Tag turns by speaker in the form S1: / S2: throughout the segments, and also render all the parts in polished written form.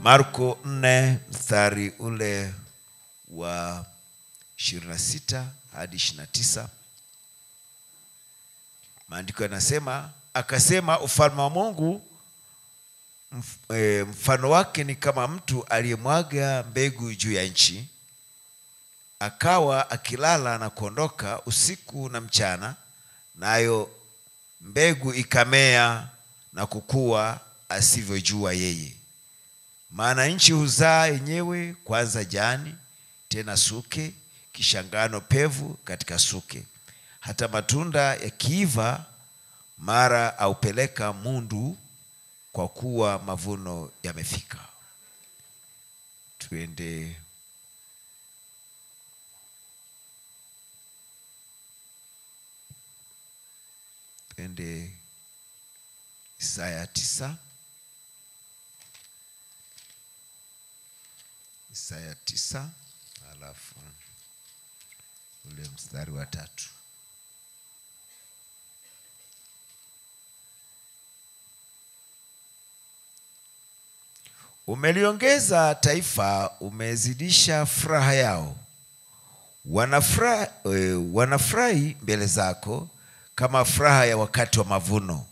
S1: Marko 4 mstari ule wa 26 hadi 29. Maandiko yanasema, akasema ufalme wa Mungu mfano wake ni kama mtu aliyemwaga mbegu juu ya nchi, akawa akilala na kuondoka usiku na mchana, nayo mbegu ikamea na kukua asivyojua yeye. Maana nchi huzaa yenyewe kwanza jani, tena suke, kisha ngano pevu katika suke. Hata matunda yakiiva mara aupeleka mundu, kwa kuwa mavuno yamefika. Tuende Isaya 9. Isaya 9 alafu ule mstari wa 3. Umeliongeza taifa, umezidisha furaha yao. Wanafurahi mbele zako kama furaha ya wakati wa mavuno,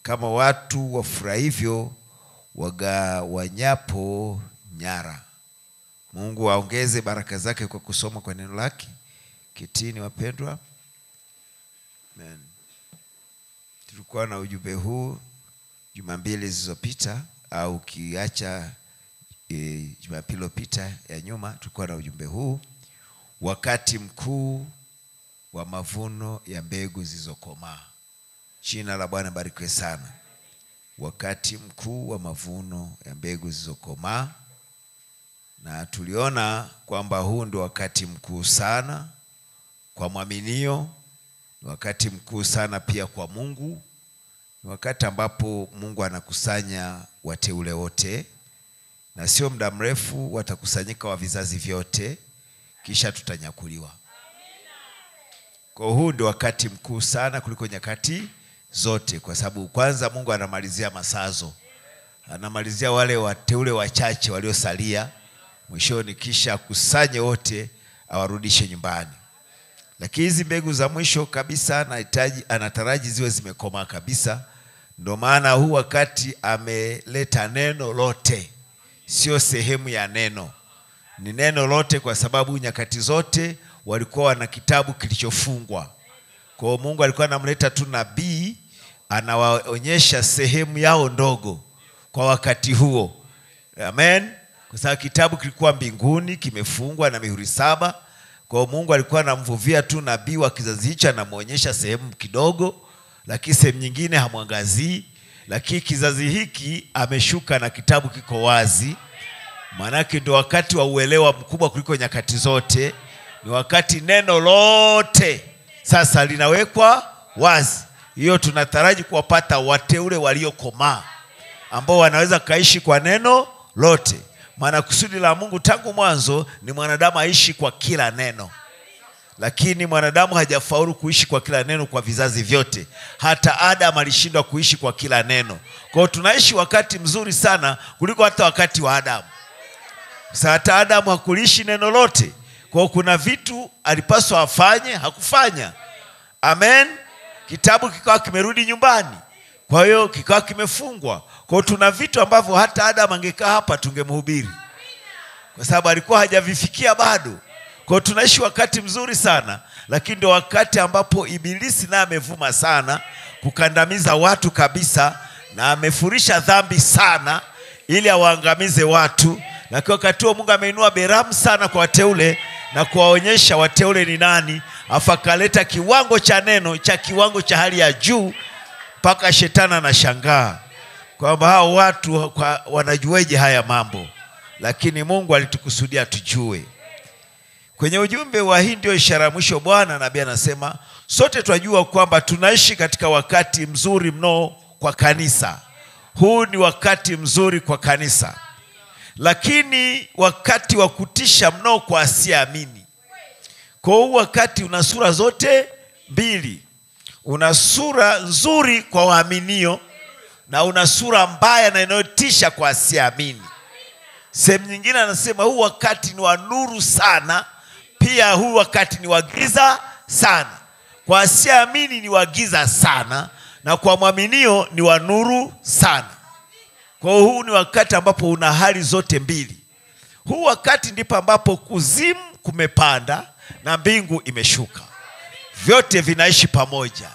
S1: kama watu wafurahivyo wagawanyapo nyara. Mungu aongeze baraka zake kwa kusoma kwa neno lake. Kitini wapendwa. Amen. Tulikuwa na ujumbe huu Jumapili zilizopita, au kiacha Jumapili iliyopita ya nyuma, tulikuwa na ujumbe huu, wakati mkuu wa mavuno ya mbegu zilizokomaa. Jina la Bwana barikiwe sana. Wakati mkuu wa mavuno ya mbegu zilizokomaa. Na tuliona kwamba huu ndio wakati mkuu sana kwa mwaminio, wakati mkuu sana pia kwa Mungu. Ni wakati ambapo Mungu anakusanya wateule wote, na sio muda mrefu watakusanyika wa vizazi vyote, kisha tutanyakuliwa. Kwa huu ndio wakati mkuu sana kuliko nyakati zote, kwa sababu kwanza Mungu anamalizia masazo, anamalizia wale wateule wachache waliosalia, mwishoni kisha kusanye wote awarudishe nyumbani. Lakini hizi mbegu za mwisho kabisa anataraji ziwe zimekomaa kabisa. Ndio maana huu wakati ameleta neno lote, sio sehemu ya neno, ni neno lote, kwa sababu nyakati zote walikuwa na kitabu kilichofungwa. Kwa hiyo Mungu alikuwa anamleta tu nabii, anawaonyesha sehemu yao ndogo kwa wakati huo. Amen. Kwa sababu kitabu kilikuwa mbinguni kimefungwa na mihuri 7. Kwa hiyo Mungu alikuwa anamvuvia tu nabii wa kizazi hicho, anamuonyesha sehemu kidogo, lakini sehemu nyingine hamwangazii. Lakini kizazi hiki ameshuka na kitabu kiko wazi. Maanake ndio wakati wa uelewa mkubwa kuliko nyakati zote. Ni wakati neno lote sasa linawekwa wazi. Hiyo tunataraji kuwapata wateule waliokomaa, ambao wanaweza kaishi kwa neno lote. Maana kusudi la Mungu tangu mwanzo ni mwanadamu aishi kwa kila neno. Lakini mwanadamu hajafaulu kuishi kwa kila neno kwa vizazi vyote. Hata Adam alishindwa kuishi kwa kila neno. Kwa hiyo tunaishi wakati mzuri sana kuliko hata wakati wa Adam. Sasa hata Adam hakulishi neno lote. Kwa hiyo kuna vitu alipaswa afanye, hakufanya. Amen. Kitabu kikawa kimerudi nyumbani. Kwa hiyo kikawa kimefungwa. Kwa hiyo tuna vitu ambavyo hata Adam angekaa hapa tungemhubiri, kwa sababu alikuwa hajavifikia bado. Kwa hiyo tunaishi wakati mzuri sana, lakini ndio wakati ambapo ibilisi naye amevuma sana kukandamiza watu kabisa, na amefurisha dhambi sana ili awaangamize watu. Na kwa wakati huo Mungu ameinua beramu sana kwa wateule na kuwaonyesha wateule ni nani, afakaleta kiwango cha neno cha kiwango cha hali ya juu, mpaka shetani anashangaa kwamba hao watu wanajueje haya mambo. Lakini Mungu alitukusudia tujue. Kwenye ujumbe wa hii ndio ishara mwisho, Bwana nabii anasema sote tunajua kwamba tunaishi katika wakati mzuri mno kwa kanisa. Huu ni wakati mzuri kwa kanisa, lakini wakati wa kutisha mno kwa asiamini. Kwa huu wakati una sura zote mbili. Una sura nzuri kwa waaminio, na una sura mbaya na inayotisha kwa asiamini. Sehemu nyingine anasema huu wakati ni wa nuru sana, pia huu wakati ni wa giza sana. Kwa asiamini ni wa giza sana, na kwa mwaminio ni wa nuru sana. Kwa huu ni wakati ambapo una hali zote mbili. Huu wakati ndipo ambapo kuzimu kumepanda na mbingu imeshuka. Vyote vinaishi pamoja.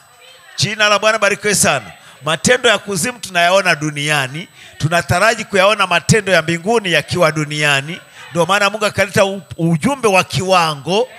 S1: Jina la Bwana barikiwe sana. Matendo ya kuzimu tunayaona duniani, tunataraji kuyaona matendo ya mbinguni yakiwa duniani. Ndio maana Mungu akaleta ujumbe wa kiwango,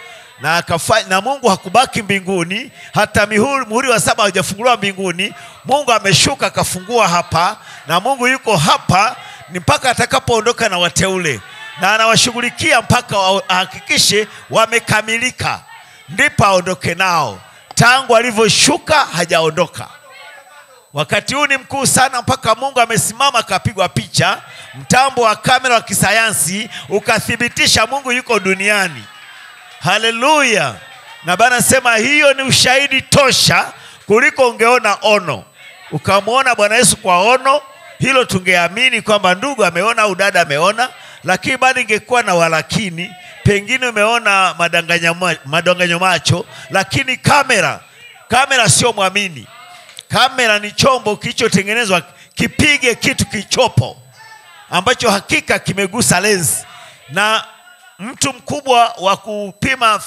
S1: na Mungu hakubaki mbinguni hata muhuri wa 7 haujafunguliwa mbinguni. Mungu ameshuka akafungua hapa, na Mungu yuko hapa ni mpaka atakapoondoka na wateule, na anawashughulikia mpaka ahakikishe wamekamilika, ndipo aondoke nao. Tangu alivyoshuka hajaondoka. Wakati huu ni mkuu sana, mpaka Mungu amesimama akapigwa picha, mtambo wa kamera wa kisayansi ukathibitisha Mungu yuko duniani. Haleluya. Na Bwana sema hiyo ni ushahidi tosha kuliko ungeona ono. Ukamwona Bwana Yesu kwa ono, hilo tungeamini kwamba ndugu ameona au dada ameona, lakini bado ingekuwa na walakini. Pengine umeona madanganyo macho, lakini kamera sio mwamini. Kamera ni chombo kilichotengenezwa kipige kitu kichopo ambacho hakika kimegusa lens. Na mtu mkubwa wa kupima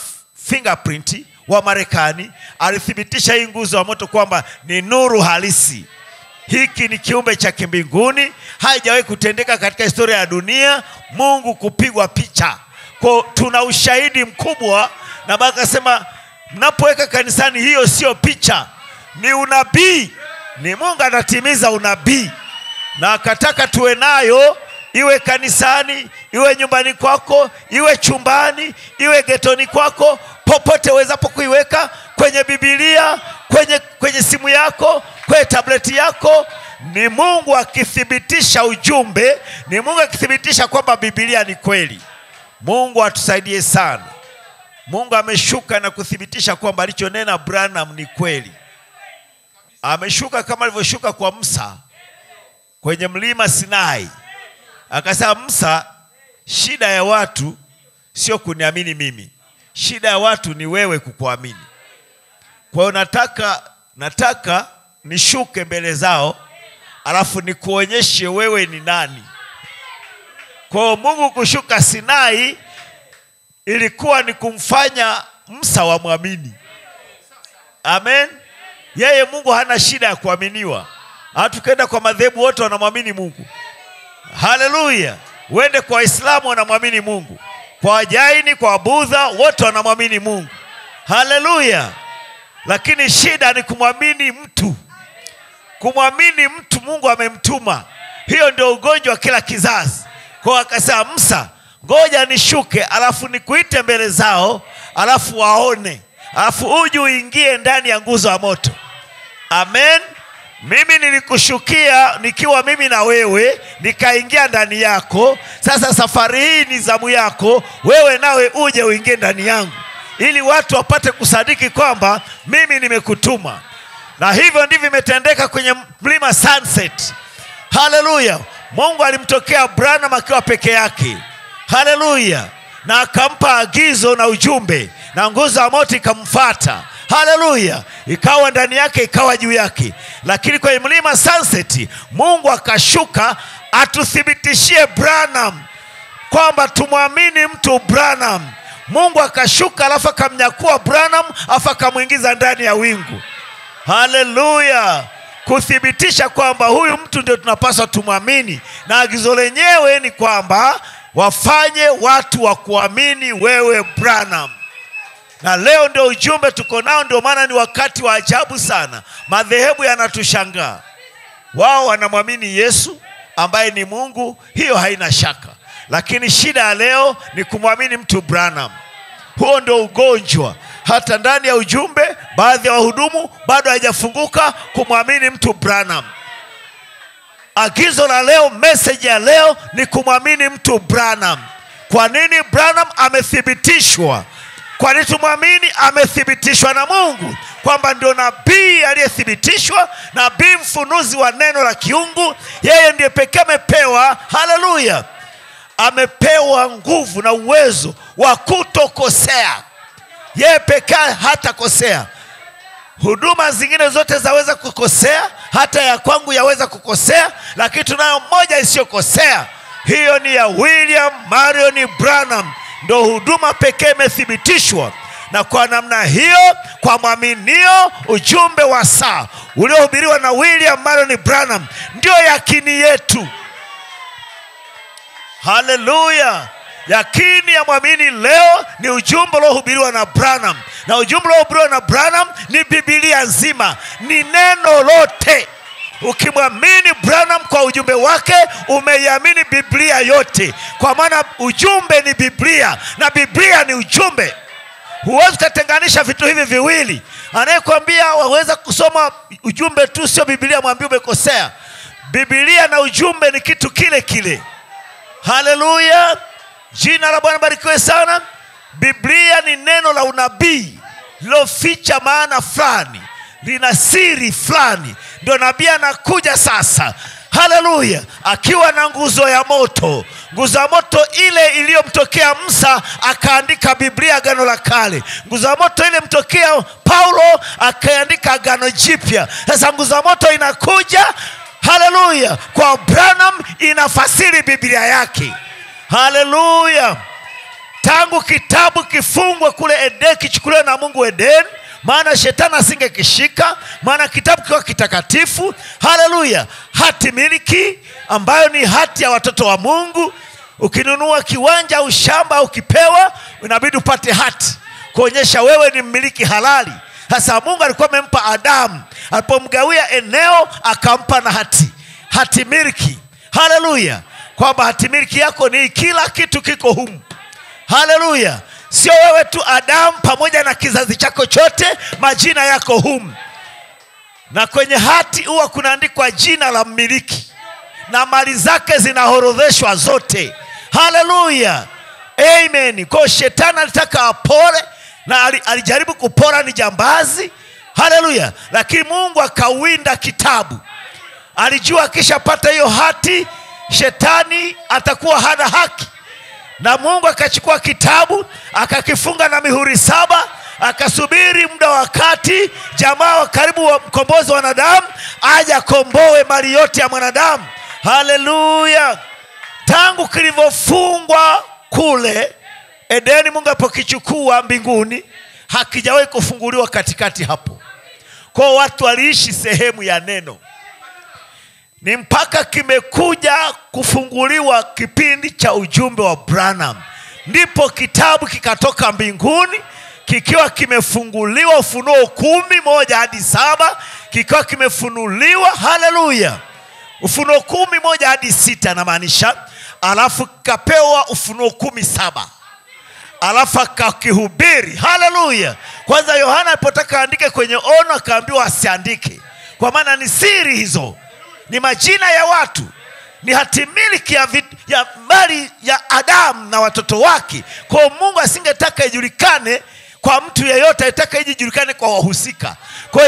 S1: fingerprint wa Marekani alithibitisha hii nguzo ya moto kwamba ni nuru halisi. Hiki ni kiumbe cha kimbinguni, haijawahi kutendeka katika historia ya dunia, Mungu kupigwa picha. Kwa tuna ushahidi mkubwa, na Baba akasema mnapoweka kanisani hiyo sio picha, ni unabii. Ni Mungu anatimiza unabii, na akataka tuwe nayo, iwe kanisani, iwe nyumbani kwako, iwe chumbani, iwe getoni kwako, popote wezapo kuiweka, kwenye Biblia, kwenye simu yako, kwenye tableti yako. Ni Mungu akithibitisha ujumbe, ni Mungu akithibitisha kwamba Biblia ni kweli. Mungu atusaidie sana. Mungu ameshuka na kuthibitisha kwamba alichonena Branham ni kweli. Ameshuka kama alivyoshuka kwa Musa kwenye mlima Sinai. Akasema, Musa, shida ya watu sio kuniamini mimi, shida ya watu ni wewe kukuamini. Kwa hiyo nataka nishuke mbele zao, alafu nikuonyeshe wewe ni nani. Kwa hiyo Mungu kushuka Sinai ilikuwa ni kumfanya Musa wamwamini. Amen. Yeye Mungu hana shida ya kuaminiwa. Hata tukienda kwa madhehebu wote wanamwamini Mungu. Haleluya. Uende kwa Waislamu wanamwamini Mungu, kwa Jaini, kwa Budha, wote wanamwamini Mungu. Haleluya. Lakini shida ni kumwamini mtu. Kumwamini mtu Mungu amemtuma. Hiyo ndio ugonjwa wa kila kizazi. Kwa akasema, Musa, ngoja nishuke, alafu nikuite mbele zao, alafu waone, alafu uje uingie ndani ya nguzo ya moto. Amen. Mimi nilikushukia nikiwa mimi na wewe, nikaingia ndani yako. Sasa safari hii ni zamu yako, wewe nawe uje uingie ndani yangu, ili watu wapate kusadiki kwamba mimi nimekutuma. Na hivyo ndivyo imetendeka kwenye mlima Sunset. Haleluya. Mungu alimtokea Branham akiwa peke yake. Haleluya. Na akampa agizo na ujumbe, na nguzo ya moto ikamfuata. Haleluya. Ikawa ndani yake, ikawa juu yake. Lakini kwenye mlima Sunset Mungu akashuka atuthibitishie Branham kwamba tumwamini mtu Branham. Mungu akashuka, alafu akamnyakua Branham, alafu akamuingiza ndani ya wingu. Haleluya. Kuthibitisha kwamba huyu mtu ndio tunapaswa tumwamini. Na agizo lenyewe ni kwamba wafanye watu wa kuamini wewe Branham. Na leo ndio ujumbe tuko nao. Ndio maana ni wakati wa ajabu sana. Madhehebu yanatushangaa. Wao wanamwamini Yesu ambaye ni Mungu, hiyo haina shaka. Lakini shida ya leo ni kumwamini mtu Branham. Huo ndio ugonjwa. Hata ndani ya ujumbe baadhi ya wahudumu bado hajafunguka kumwamini mtu Branham. Agizo la leo, message ya leo ni kumwamini mtu Branham. Kwa nini? Branham amethibitishwa. Kwa nini tumwamini? Amethibitishwa na Mungu kwamba ndio nabii aliyethibitishwa, nabii mfunuzi wa neno la kiungu. Yeye ndiye pekee amepewa, haleluya, amepewa nguvu na uwezo wa kutokosea. Yeye pekee hatakosea. Huduma zingine zote zaweza kukosea, hata ya kwangu yaweza kukosea, lakini tunayo moja isiyokosea. Hiyo ni ya William Marion Branham. Ndio huduma pekee imethibitishwa. Na kwa namna hiyo, kwa mwaminio, ujumbe wa saa uliohubiriwa na William Marion Branham ndio yakini yetu. Haleluya! Yakini ya mwamini leo ni ujumbe uliohubiriwa na Branham. Na ujumbe uliohubiriwa na Branham ni Biblia nzima, ni neno lote. Ukimwamini Branham kwa ujumbe wake, umeiamini Biblia yote, kwa maana ujumbe ni Biblia na Biblia ni ujumbe. Huwezi kutenganisha vitu hivi viwili. Anayekwambia waweza kusoma ujumbe tu sio Biblia, mwambie umekosea. Biblia na ujumbe ni kitu kile kile. Haleluya! Jina la Bwana barikiwe sana. Biblia ni neno la unabii liloficha maana fulani, lina siri fulani. Ndio nabii anakuja sasa, haleluya, akiwa na nguzo ya moto. Nguzo ya moto ile iliyomtokea Musa akaandika Biblia Agano la Kale. Nguzo ya moto ile mtokea Paulo akaandika Agano Jipya. Sasa nguzo ya moto inakuja, haleluya, kwa Branham inafasiri Biblia yake. Haleluya! Tangu kitabu kifungwe kule Eden, kichukuliwe na Mungu Eden, maana shetani asingekishika, maana kitabu kiwa kitakatifu. Haleluya! Hati miliki ambayo ni hati ya watoto wa Mungu. Ukinunua kiwanja au shamba au kipewa, inabidi upate hati kuonyesha wewe ni mmiliki halali. Sasa Mungu alikuwa amempa Adamu, alipomgawia eneo akampa na hati miliki. Haleluya! Kwamba hati miliki yako ni kila kitu kiko humu. Haleluya! Sio wewe tu, Adamu pamoja na kizazi chako chote, majina yako humu. Na kwenye hati huwa kunaandikwa jina la mmiliki na mali zake zinahorodheshwa zote. Haleluya! Amen. Kwa shetani alitaka apore, na alijaribu kupora, ni jambazi. Haleluya! Lakini Mungu akawinda kitabu. Alijua akishapata hiyo hati, shetani atakuwa hana haki. Na Mungu akachukua kitabu, akakifunga na mihuri 7, akasubiri muda wakati jamaa wa karibu wa mkombozi wa wanadamu aje komboe mali yote ya mwanadamu. Haleluya! Tangu kilivyofungwa kule Edeni, Mungu apokichukua mbinguni, hakijawahi kufunguliwa katikati hapo. Kwa watu waliishi sehemu ya neno. Ni mpaka kimekuja kufunguliwa kipindi cha ujumbe wa Branham, ndipo kitabu kikatoka mbinguni kikiwa kimefunguliwa. Ufunuo 10:1 hadi 7 kikiwa kimefunuliwa. Haleluya! Ufunuo 10:1 hadi 6 na maanisha. Alafu kapewa Ufunuo 10:7, alafu akakihubiri. Haleluya! Kwanza Yohana alipotaka andike kwenye ono, akaambiwa asiandike, kwa maana ni siri hizo, ni majina ya watu, ni hatimiliki ya mali ya Adamu na watoto wake. Kwa Mungu asingetaka ijulikane kwa mtu yeyote, alitaka ijulikane kwa wahusika. Kwa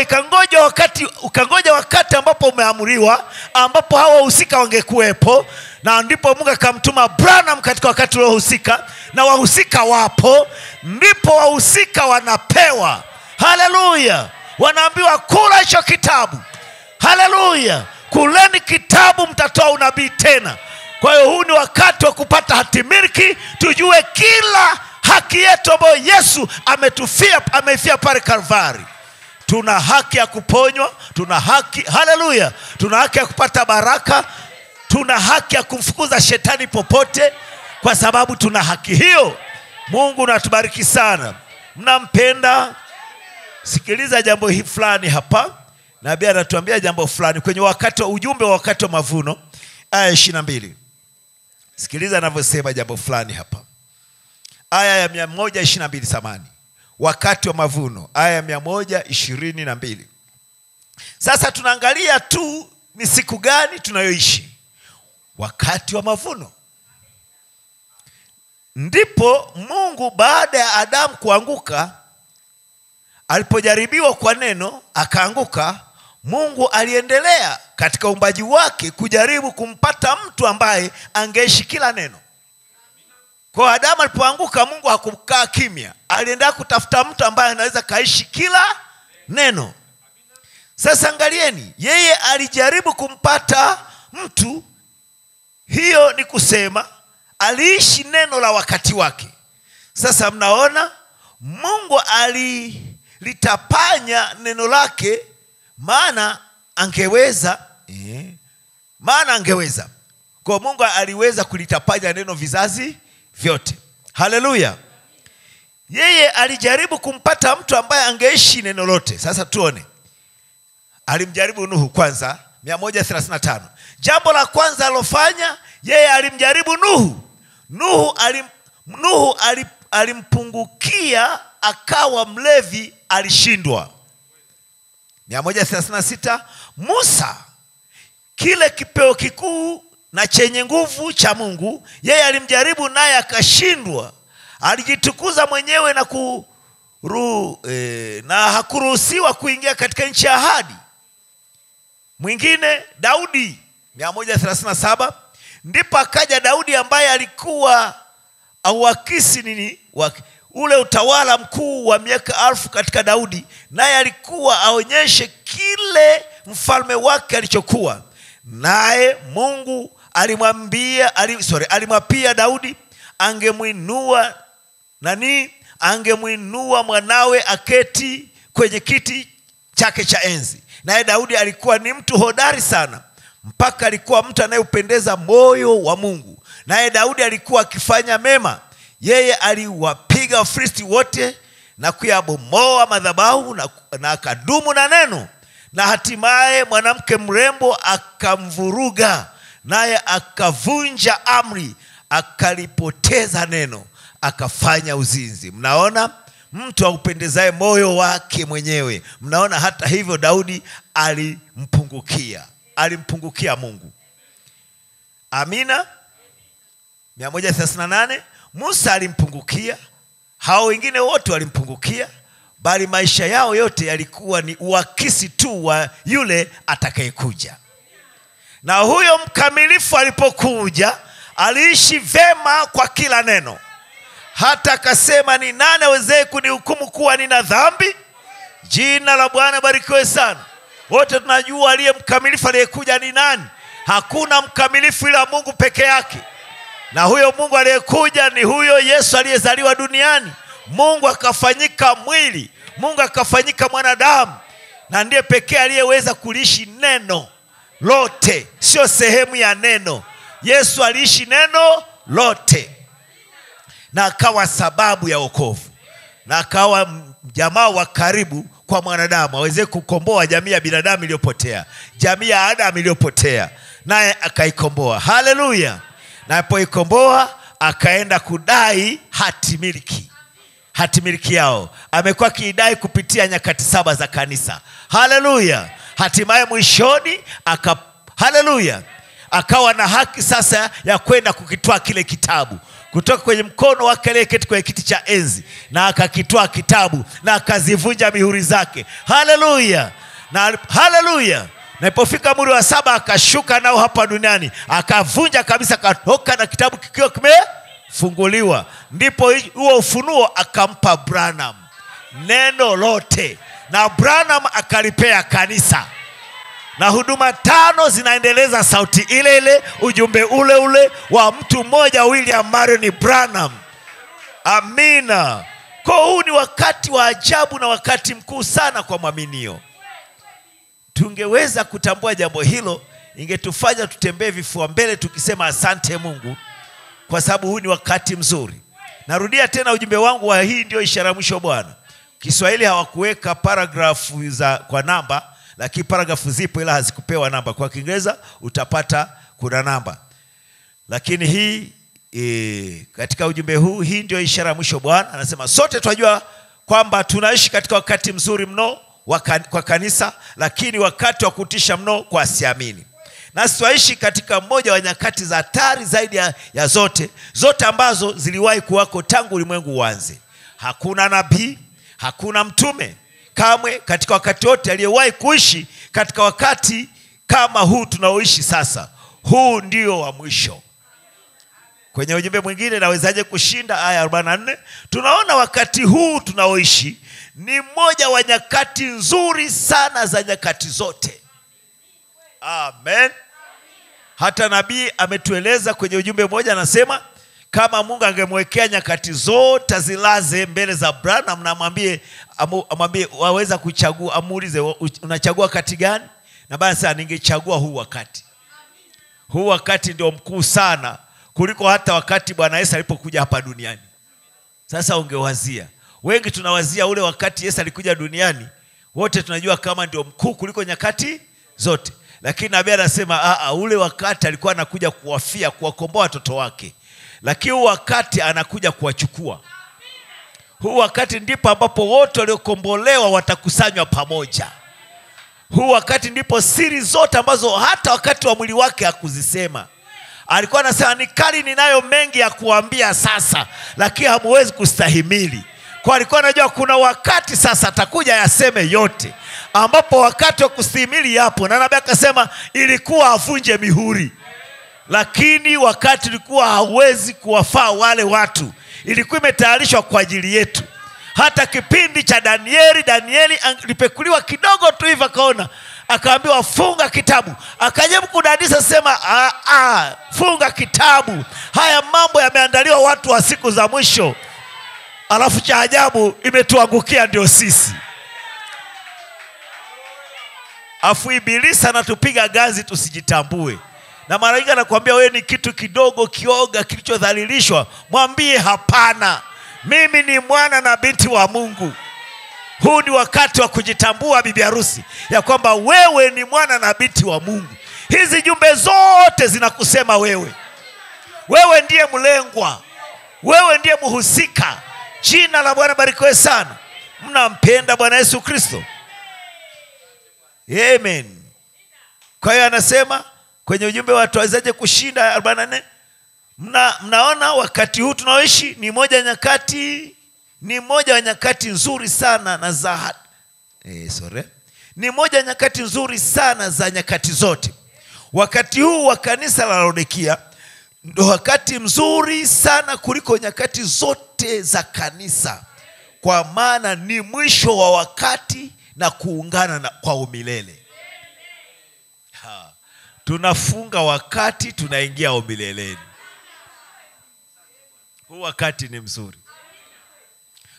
S1: ukangoja wakati ambapo umeamuriwa, ambapo hawa wahusika wangekuwepo, na ndipo Mungu akamtuma Branham katika wakati ule husika, na wahusika wapo, ndipo wahusika wanapewa. Haleluya! Wanaambiwa kula hicho kitabu. Haleluya! Kuleni kitabu, mtatoa unabii tena. Kwa hiyo huu ni wakati wa kupata hatimiliki, tujue kila haki yetu ambayo Yesu ameifia pale Kalvari. Tuna haki ya kuponywa, tuna haki, haleluya, tuna haki ya kupata baraka, tuna haki ya kumfukuza shetani popote, kwa sababu tuna haki hiyo. Mungu natubariki sana. Mnampenda? Sikiliza jambo hili fulani hapa. Nabii anatuambia jambo fulani kwenye wakati wa ujumbe wa wakati wa mavuno, aya 22. Sikiliza anavyosema jambo fulani hapa. Aya ya 122 samani. Wakati wa mavuno, aya ya 122. Sasa tunaangalia tu ni siku gani tunayoishi. Wakati wa mavuno. Ndipo Mungu baada ya Adamu kuanguka, alipojaribiwa kwa neno akaanguka, Mungu aliendelea katika uumbaji wake kujaribu kumpata mtu ambaye angeishi kila neno. Kwa Adamu alipoanguka, Mungu hakukaa kimya, alienda kutafuta mtu ambaye anaweza kaishi kila neno. Sasa angalieni, yeye alijaribu kumpata mtu, hiyo ni kusema aliishi neno la wakati wake. Sasa mnaona Mungu litapanya neno lake, maana angeweza kwa Mungu aliweza kulitapanya neno vizazi vyote. Haleluya. Yeye alijaribu kumpata mtu ambaye angeishi neno lote. Sasa tuone, alimjaribu Nuhu kwanza 135. Jambo la kwanza alofanya, yeye alimjaribu Nuhu alimpungukia, akawa mlevi, alishindwa. 136. Musa, kile kipeo kikuu na chenye nguvu cha Mungu, yeye alimjaribu naye akashindwa. Alijitukuza mwenyewe na hakuruhusiwa kuingia katika nchi ya ahadi. Mwingine Daudi 137. Ndipo akaja Daudi ambaye alikuwa auakisi ule utawala mkuu wa miaka 1000 katika Daudi, naye alikuwa aonyeshe kile mfalme wake alichokuwa. Naye Mungu alimwapia Daudi angemwinua mwanawe aketi kwenye kiti chake cha enzi. Naye Daudi alikuwa ni mtu hodari sana, mpaka alikuwa mtu anayeupendeza moyo wa Mungu. Naye Daudi alikuwa akifanya mema. Yeye aliwapiga Wafilisti wote na kuyabomoa madhabahu na akadumu na neno. Na hatimaye mwanamke mrembo akamvuruga, naye akavunja amri, akalipoteza neno, akafanya uzinzi. Mnaona mtu aupendezaye moyo wake mwenyewe. Mnaona hata hivyo Daudi alimpungukia Mungu. Amina. 138. Musa alimpungukia, hao wengine wote walimpungukia, bali maisha yao yote yalikuwa ni uakisi tu wa yule atakayekuja. Na huyo mkamilifu alipokuja, aliishi vema kwa kila neno. Hata akasema, ni nani awezaye kunihukumu kuwa nina dhambi? Jina la Bwana barikiwe sana. Wote tunajua aliye mkamilifu aliyekuja ni nani. Hakuna mkamilifu ila Mungu peke yake. Na huyo Mungu aliyekuja ni huyo Yesu aliyezaliwa duniani. Mungu akafanyika mwili, Mungu akafanyika mwanadamu, na ndiye pekee aliyeweza kuliishi neno lote, sio sehemu ya neno. Yesu aliishi neno lote, na akawa sababu ya wokovu, na akawa jamaa wa karibu kwa mwanadamu, aweze kukomboa jamii ya binadamu iliyopotea, jamii ya Adamu iliyopotea, naye akaikomboa. Haleluya. Na alipoikomboa, akaenda kudai hati miliki yao. Amekuwa kiidai kupitia nyakati 7 za kanisa. Haleluya. Hatimaye mwishoni akawa na haki sasa ya kwenda kukitoa kile kitabu kutoka kwenye mkono wake aliyeketi kwenye kiti cha enzi, na akakitoa kitabu na akazivunja mihuri zake. Haleluya. Na ilipofika muhuri wa 7, akashuka nao hapa duniani, akavunja kabisa, akatoka na kitabu kikiwa kimefunguliwa. Ndipo huo ufunuo akampa Branham, neno lote, na Branham akalipea kanisa. Na huduma 5 zinaendeleza sauti ile ile, ujumbe ule ule wa mtu mmoja, William Marion Branham. Amina. Kwa huu ni wakati wa ajabu na wakati mkuu sana kwa mwaminio. Tungeweza kutambua jambo hilo, ingetufanya tutembee vifua mbele tukisema asante Mungu, kwa sababu huu ni wakati mzuri. Narudia tena ujumbe wangu wa hii ndio ishara mwisho Bwana. Kiswahili hawakuweka paragrafu kwa namba, lakini paragrafu zipo ila hazikupewa namba. Kwa Kiingereza utapata kuna namba. Lakini hii katika ujumbe huu, hii ndio ishara mwisho Bwana. Anasema sote tunajua kwamba tunaishi katika wakati mzuri mno kwa kanisa, lakini wakati wa kutisha mno kwa asiamini. Na tunaishi katika mmoja wa nyakati za hatari zaidi ya zote ambazo ziliwahi kuwako tangu ulimwengu uanze. Hakuna nabii, hakuna mtume kamwe katika wakati wote aliyewahi kuishi katika wakati kama huu tunaoishi sasa. Huu ndio wa mwisho. Kwenye ujumbe mwingine, nawezaje kushinda, aya 44, tunaona wakati huu tunaoishi ni mmoja wa nyakati nzuri sana za nyakati zote. Amen. Hata nabii ametueleza kwenye ujumbe mmoja, anasema kama Mungu angemwekea nyakati zote zilaze mbele za Branham na amwambie waweza kuchagua, amuulize unachagua wakati gani, na basi ningechagua huu wakati. Huu wakati ndio mkuu sana kuliko hata wakati Bwana Yesu alipokuja hapa duniani. Sasa ungewazia, wengi tunawazia ule wakati Yesu alikuja duniani, wote tunajua kama ndio mkuu kuliko nyakati zote. Lakini nabii anasema ule wakati alikuwa anakuja kuwafia, kuwakomboa watoto wake. Lakini huu wakati anakuja kuwachukua. Huu wakati ndipo ambapo wote waliokombolewa watakusanywa pamoja. Huu wakati ndipo siri zote ambazo hata wakati wa mwili wake hakuzisema. Alikuwa anasema nikali ninayo mengi ya kuambia sasa, lakini hamuwezi kustahimili. Kwa alikuwa anajua kuna wakati sasa atakuja yaseme yote, ambapo wakati wa kustahimili yapo. Na nabii akasema ilikuwa avunje mihuri, lakini wakati ulikuwa hauwezi kuwafaa wale watu. Ilikuwa imetayarishwa kwa ajili yetu. Hata kipindi cha Danieli alipekuliwa kidogo tu hivi, akaona, akaambiwa funga kitabu. Akajibu kudadisa, sema funga kitabu, haya mambo yameandaliwa watu wa siku za mwisho. Alafu cha ajabu imetuangukia ndio sisi. Afu ibilisi anatupiga ganzi tusijitambue. Na mara nyingi anakuambia wewe ni kitu kidogo, kioga, kilichodhalilishwa. Mwambie hapana, mimi ni mwana na binti wa Mungu. Huu ni wakati wa kujitambua, bibi harusi, ya kwamba wewe ni mwana na binti wa Mungu. Hizi jumbe zote zinakusema wewe. Wewe ndiye mlengwa, wewe ndiye mhusika. Jina la Bwana barikiwe sana. Mnampenda Bwana Yesu Kristo? Amen. Kwa hiyo anasema kwenye ujumbe watu wawezaje kushinda 44, mnaona wakati huu tunaoishi ni moja wa nyakati nzuri sana na za ni moja nyakati nzuri sana za nyakati zote. Wakati huu wa kanisa la Laodikia ndio wakati mzuri sana kuliko nyakati zote za kanisa, kwa maana ni mwisho wa wakati na kuungana kwa umilele. Tunafunga wakati, tunaingia umileleni. Huu wakati ni mzuri.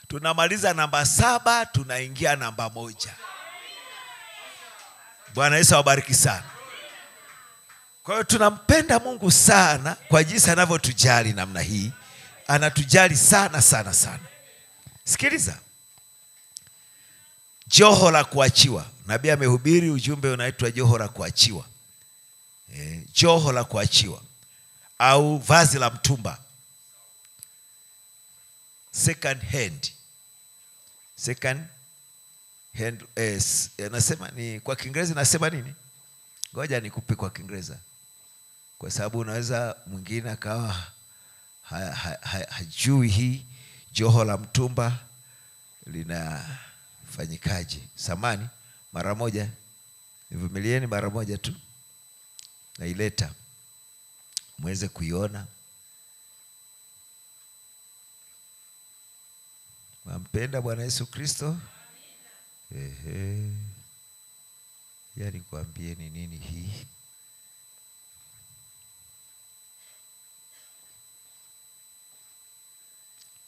S1: Tunamaliza namba 7, tunaingia namba 1. Bwana Yesu awabariki sana. Kwa hiyo tunampenda Mungu sana kwa jinsi anavyotujali namna hii. Anatujali sana sana sana. Sikiliza. Joho la kuachiwa. Nabii amehubiri ujumbe unaitwa joho la kuachiwa. Joho la kuachiwa au vazi la mtumba. Second hand. Nasema ni kwa Kiingereza nasema nini? Ngoja nikupe kwa Kiingereza, kwa sababu unaweza mwingine akawa hajui hii joho la mtumba linafanyikaje. Samani mara moja, nivumilieni mara moja tu, naileta muweze kuiona. Wampenda Bwana Yesu Kristo? Yani kuambie ni nini hii?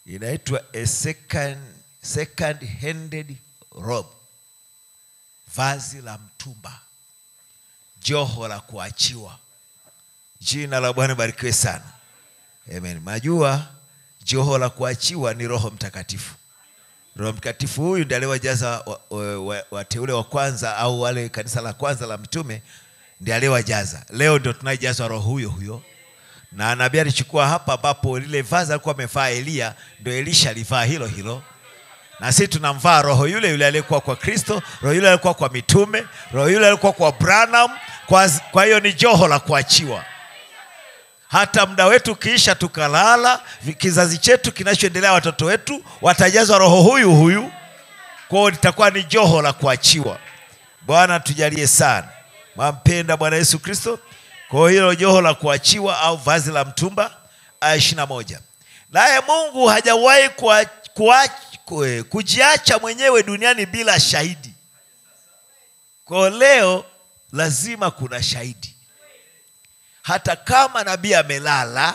S1: Inaitwa a second handed robe. Vazi la mtumba. Joho la kuachiwa. Jina la Bwana barikiwe sana. Amen. Majua joho la kuachiwa ni Roho Mtakatifu. Roho Mtakatifu huyu ndiye aliyewajaza wateule wa kwanza, au wale kanisa la kwanza la mitume, ndiye aliyewajaza. Leo ndio tunajazwa roho huyo. Na nabii alichukua hapa ambapo lile vazi alikuwa amevaa Elia, ndio Elisha alivaa hilo. Na sisi tunamvaa roho yule aliyekuwa kwa Kristo, roho yule aliyekuwa kwa mitume, roho yule aliyekuwa kwa Branham. Kwa hiyo ni joho la kuachiwa. Hata muda wetu kiisha tukalala, kizazi chetu kinachoendelea, watoto wetu watajazwa roho huyu. Kwa hiyo litakuwa ni joho la kuachiwa. Bwana tujalie sana. Mampenda Bwana Yesu Kristo? Kwa hiyo joho la kuachiwa au vazi la mtumba 21. Naye Mungu hajawahi kujiacha mwenyewe duniani bila shahidi. Kwa leo lazima kuna shahidi. Hata kama nabii amelala,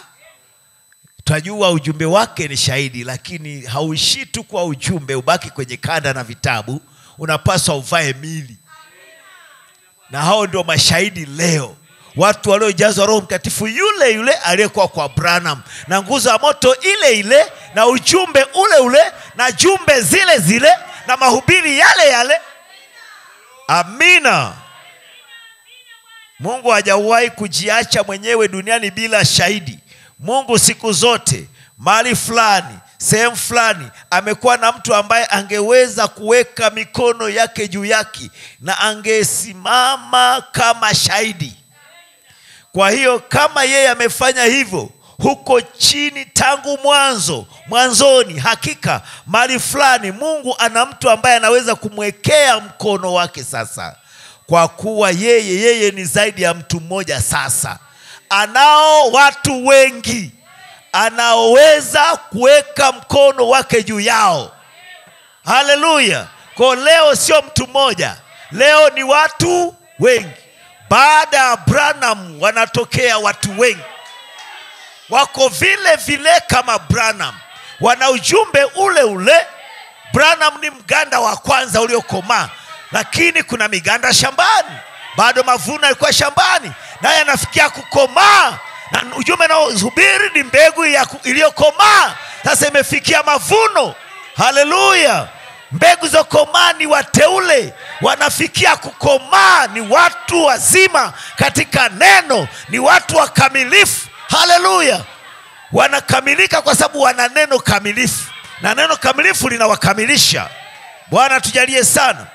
S1: tunajua ujumbe wake ni shahidi, lakini hauishi tu kwa ujumbe ubaki kwenye kanda na vitabu, unapaswa uvae mili. Na hao ndio mashahidi leo. Watu waliojazwa Roho Mtakatifu yule yule aliyekuwa kwa Branham, na nguzo ya moto ile ile, na ujumbe ule ule, na jumbe zile zile, na mahubiri yale yale. Amina. Mungu hajawahi kujiacha mwenyewe duniani bila shahidi. Mungu siku zote, mahali fulani, sehemu fulani, amekuwa na mtu ambaye angeweza kuweka mikono yake juu yake na angesimama kama shahidi. Kwa hiyo kama yeye amefanya hivyo huko chini tangu mwanzoni, hakika mahali fulani Mungu ana mtu ambaye anaweza kumwekea mkono wake sasa. Kwa kuwa yeye ni zaidi ya mtu mmoja sasa. Anao watu wengi anaoweza kuweka mkono wake juu yao. Haleluya. Kwa leo sio mtu mmoja, leo ni watu wengi. Baada ya Branham wanatokea watu wengi. Wako vile vile kama Branham, wana ujumbe ule ule. Branham ni mganda wa kwanza uliokomaa, lakini kuna miganda shambani. Bado mavuno yalikuwa shambani, naye anafikia kukomaa. Na ujumbe na uhubiri ni mbegu iliyokomaa. Sasa imefikia mavuno. Haleluya. Mbegu za komaa ni wateule, wanafikia kukomaa, ni watu wazima katika neno, ni watu wakamilifu. Haleluya. Wanakamilika kwa sababu wana neno kamilifu, na neno kamilifu linawakamilisha. Bwana tujalie sana.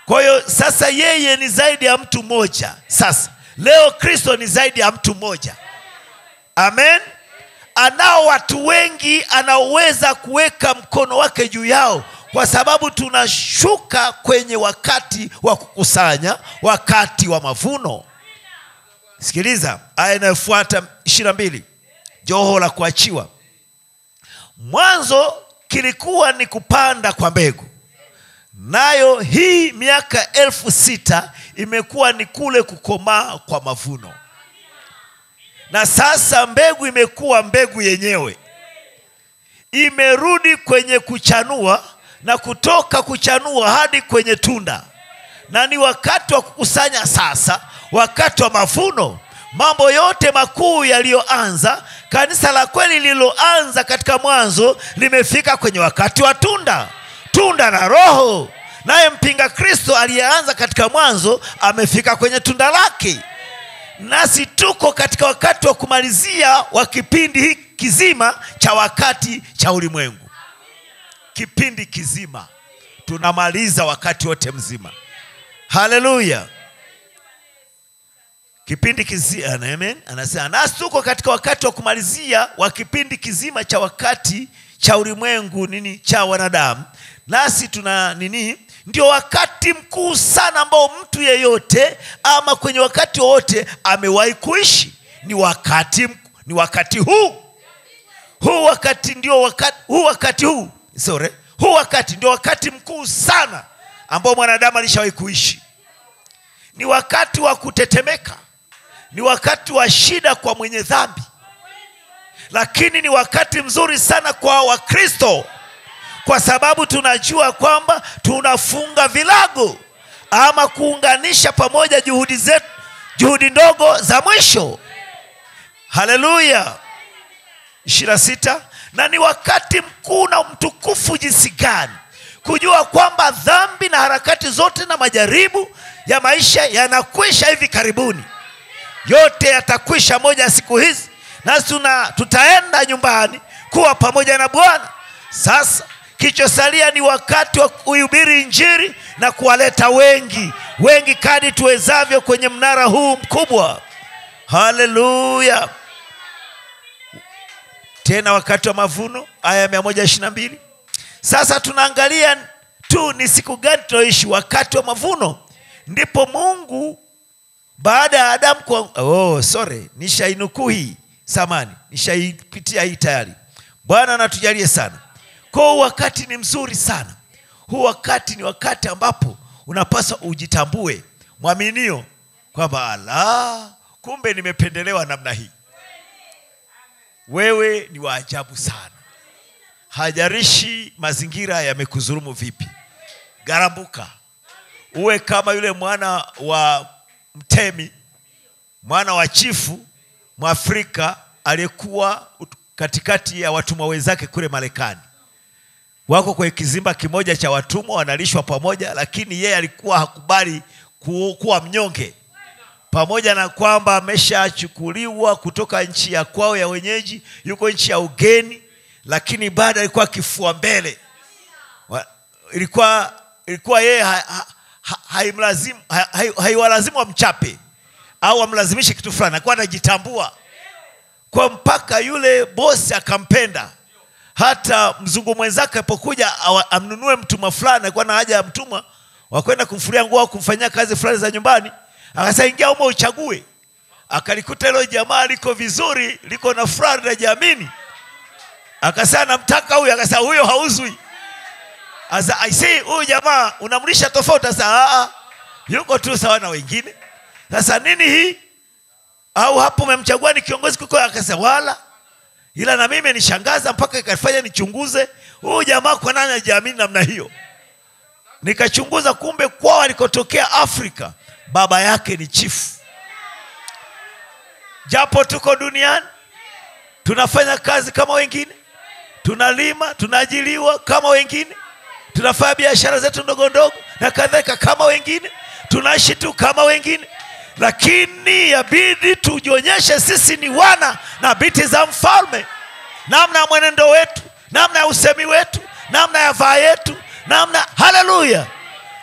S1: Kwa hiyo sasa yeye ni zaidi ya mtu mmoja. Sasa leo Kristo ni zaidi ya mtu mmoja. Amen. Anao watu wengi anaoweza kuweka mkono wake juu yao, kwa sababu tunashuka kwenye wakati wa kukusanya, wakati wa mavuno. Sikiliza aya inayofuata 22. Joho la kuachiwa. Mwanzo kilikuwa ni kupanda kwa mbegu, nayo hii miaka 6,000 imekuwa ni kule kukomaa kwa mavuno. Na sasa mbegu imekuwa mbegu yenyewe, imerudi kwenye kuchanua, na kutoka kuchanua hadi kwenye tunda. Na ni wakati wa kukusanya sasa, wakati wa mavuno. Mambo yote makuu yaliyoanza, kanisa la kweli lililoanza katika mwanzo, limefika kwenye wakati wa tunda. Tunda la Roho. Naye mpinga Kristo aliyeanza katika mwanzo amefika kwenye tunda lake. Nasi tuko katika wakati wa kumalizia wa kipindi hiki kizima cha wakati cha ulimwengu. Kipindi kizima tunamaliza wakati wote mzima. Haleluya. Kipindi kizima. Amen. Anasema nasi tuko katika wakati wa kumalizia wa kipindi kizima cha wakati cha ulimwengu, cha wanadamu. Nasi tuna ndio wakati mkuu sana ambao mtu yeyote ama kwenye wakati wote amewahi kuishi. Huu wakati ndio wakati mkuu sana ambao mwanadamu alishawahi kuishi. Ni wakati wa kutetemeka, ni wakati wa shida kwa mwenye dhambi, lakini ni wakati mzuri sana kwa Wakristo, kwa sababu tunajua kwamba tunafunga vilago ama kuunganisha pamoja juhudi ndogo za mwisho. Haleluya. 26. Na ni wakati mkuu na mtukufu jinsi gani kujua kwamba dhambi na harakati zote na majaribu ya maisha yanakwisha hivi karibuni. Yote yatakwisha moja ya siku hizi, nasi tutaenda nyumbani kuwa pamoja na Bwana. Sasa kichosalia ni wakati wa kuhubiri Injili na kuwaleta wengi kadri tuwezavyo kwenye mnara huu mkubwa. Haleluya. Tena wakati wa mavuno, aya 122. Sasa tunaangalia tu ni siku gani tunaoishi wakati wa mavuno. Ndipo Mungu baada ya Adamu nishainukuu hii. zamani, nishaipitia hii tayari. Bwana anatujalie sana. Kwa wakati ni mzuri sana. Huu wakati ni wakati ambapo unapaswa ujitambue, mwaminio, kwamba ala, kumbe nimependelewa namna hii. Wewe ni wa ajabu sana. Hajarishi mazingira yamekuzurumu vipi. Garambuka. Uwe kama yule mwana wa mtemi, mwana wa chifu Mwafrika aliyekuwa katikati ya watumwa wenzake kule Marekani. Wako kwa kizimba kimoja cha watumwa, wanalishwa pamoja, lakini yeye alikuwa hakubali kuwa mnyonge. Pamoja na kwamba ameshachukuliwa kutoka nchi ya kwao ya wenyeji, yuko nchi ya ugeni, lakini bado alikuwa kifua mbele. Ilikuwa yeye haiwalazimu amchape au amlazimishe kitu fulani, alikuwa anajitambua. Kwa mpaka yule bosi akampenda. Hata mzungu mwenzake alipokuja amnunue mtumwa fulani, alikuwa na haja ya mtumwa wa kwenda kumfulia nguo au kumfanyia kazi fulani za nyumbani, akasema ingia humo uchague. Akalikuta hilo jamaa liko vizuri, liko na fulani na jamini. Akasema namtaka huyu, akasema huyo hauzui. Asa I see huyu jamaa unamlisha tofauti. Sasa yuko tu sawa na wengine. Sasa nini hii? Au hapo umemchagua ni kiongozi kuko? Akasema wala, ila na mimi nishangaza mpaka ikafanya nichunguze huyu jamaa kwa nani anajiamini namna hiyo. Nikachunguza, kumbe kwao alikotokea Afrika baba yake ni chifu. Japo tuko duniani tunafanya kazi kama wengine, tunalima, tunaajiriwa kama wengine, tunafanya biashara zetu ndogo ndogo na kadhalika kama wengine, tunaishi tu kama wengine, lakini yabidi tujionyeshe sisi ni wana na binti za mfalme. Namna ya mwenendo wetu, namna ya usemi wetu, namna ya vaa yetu, namna, haleluya,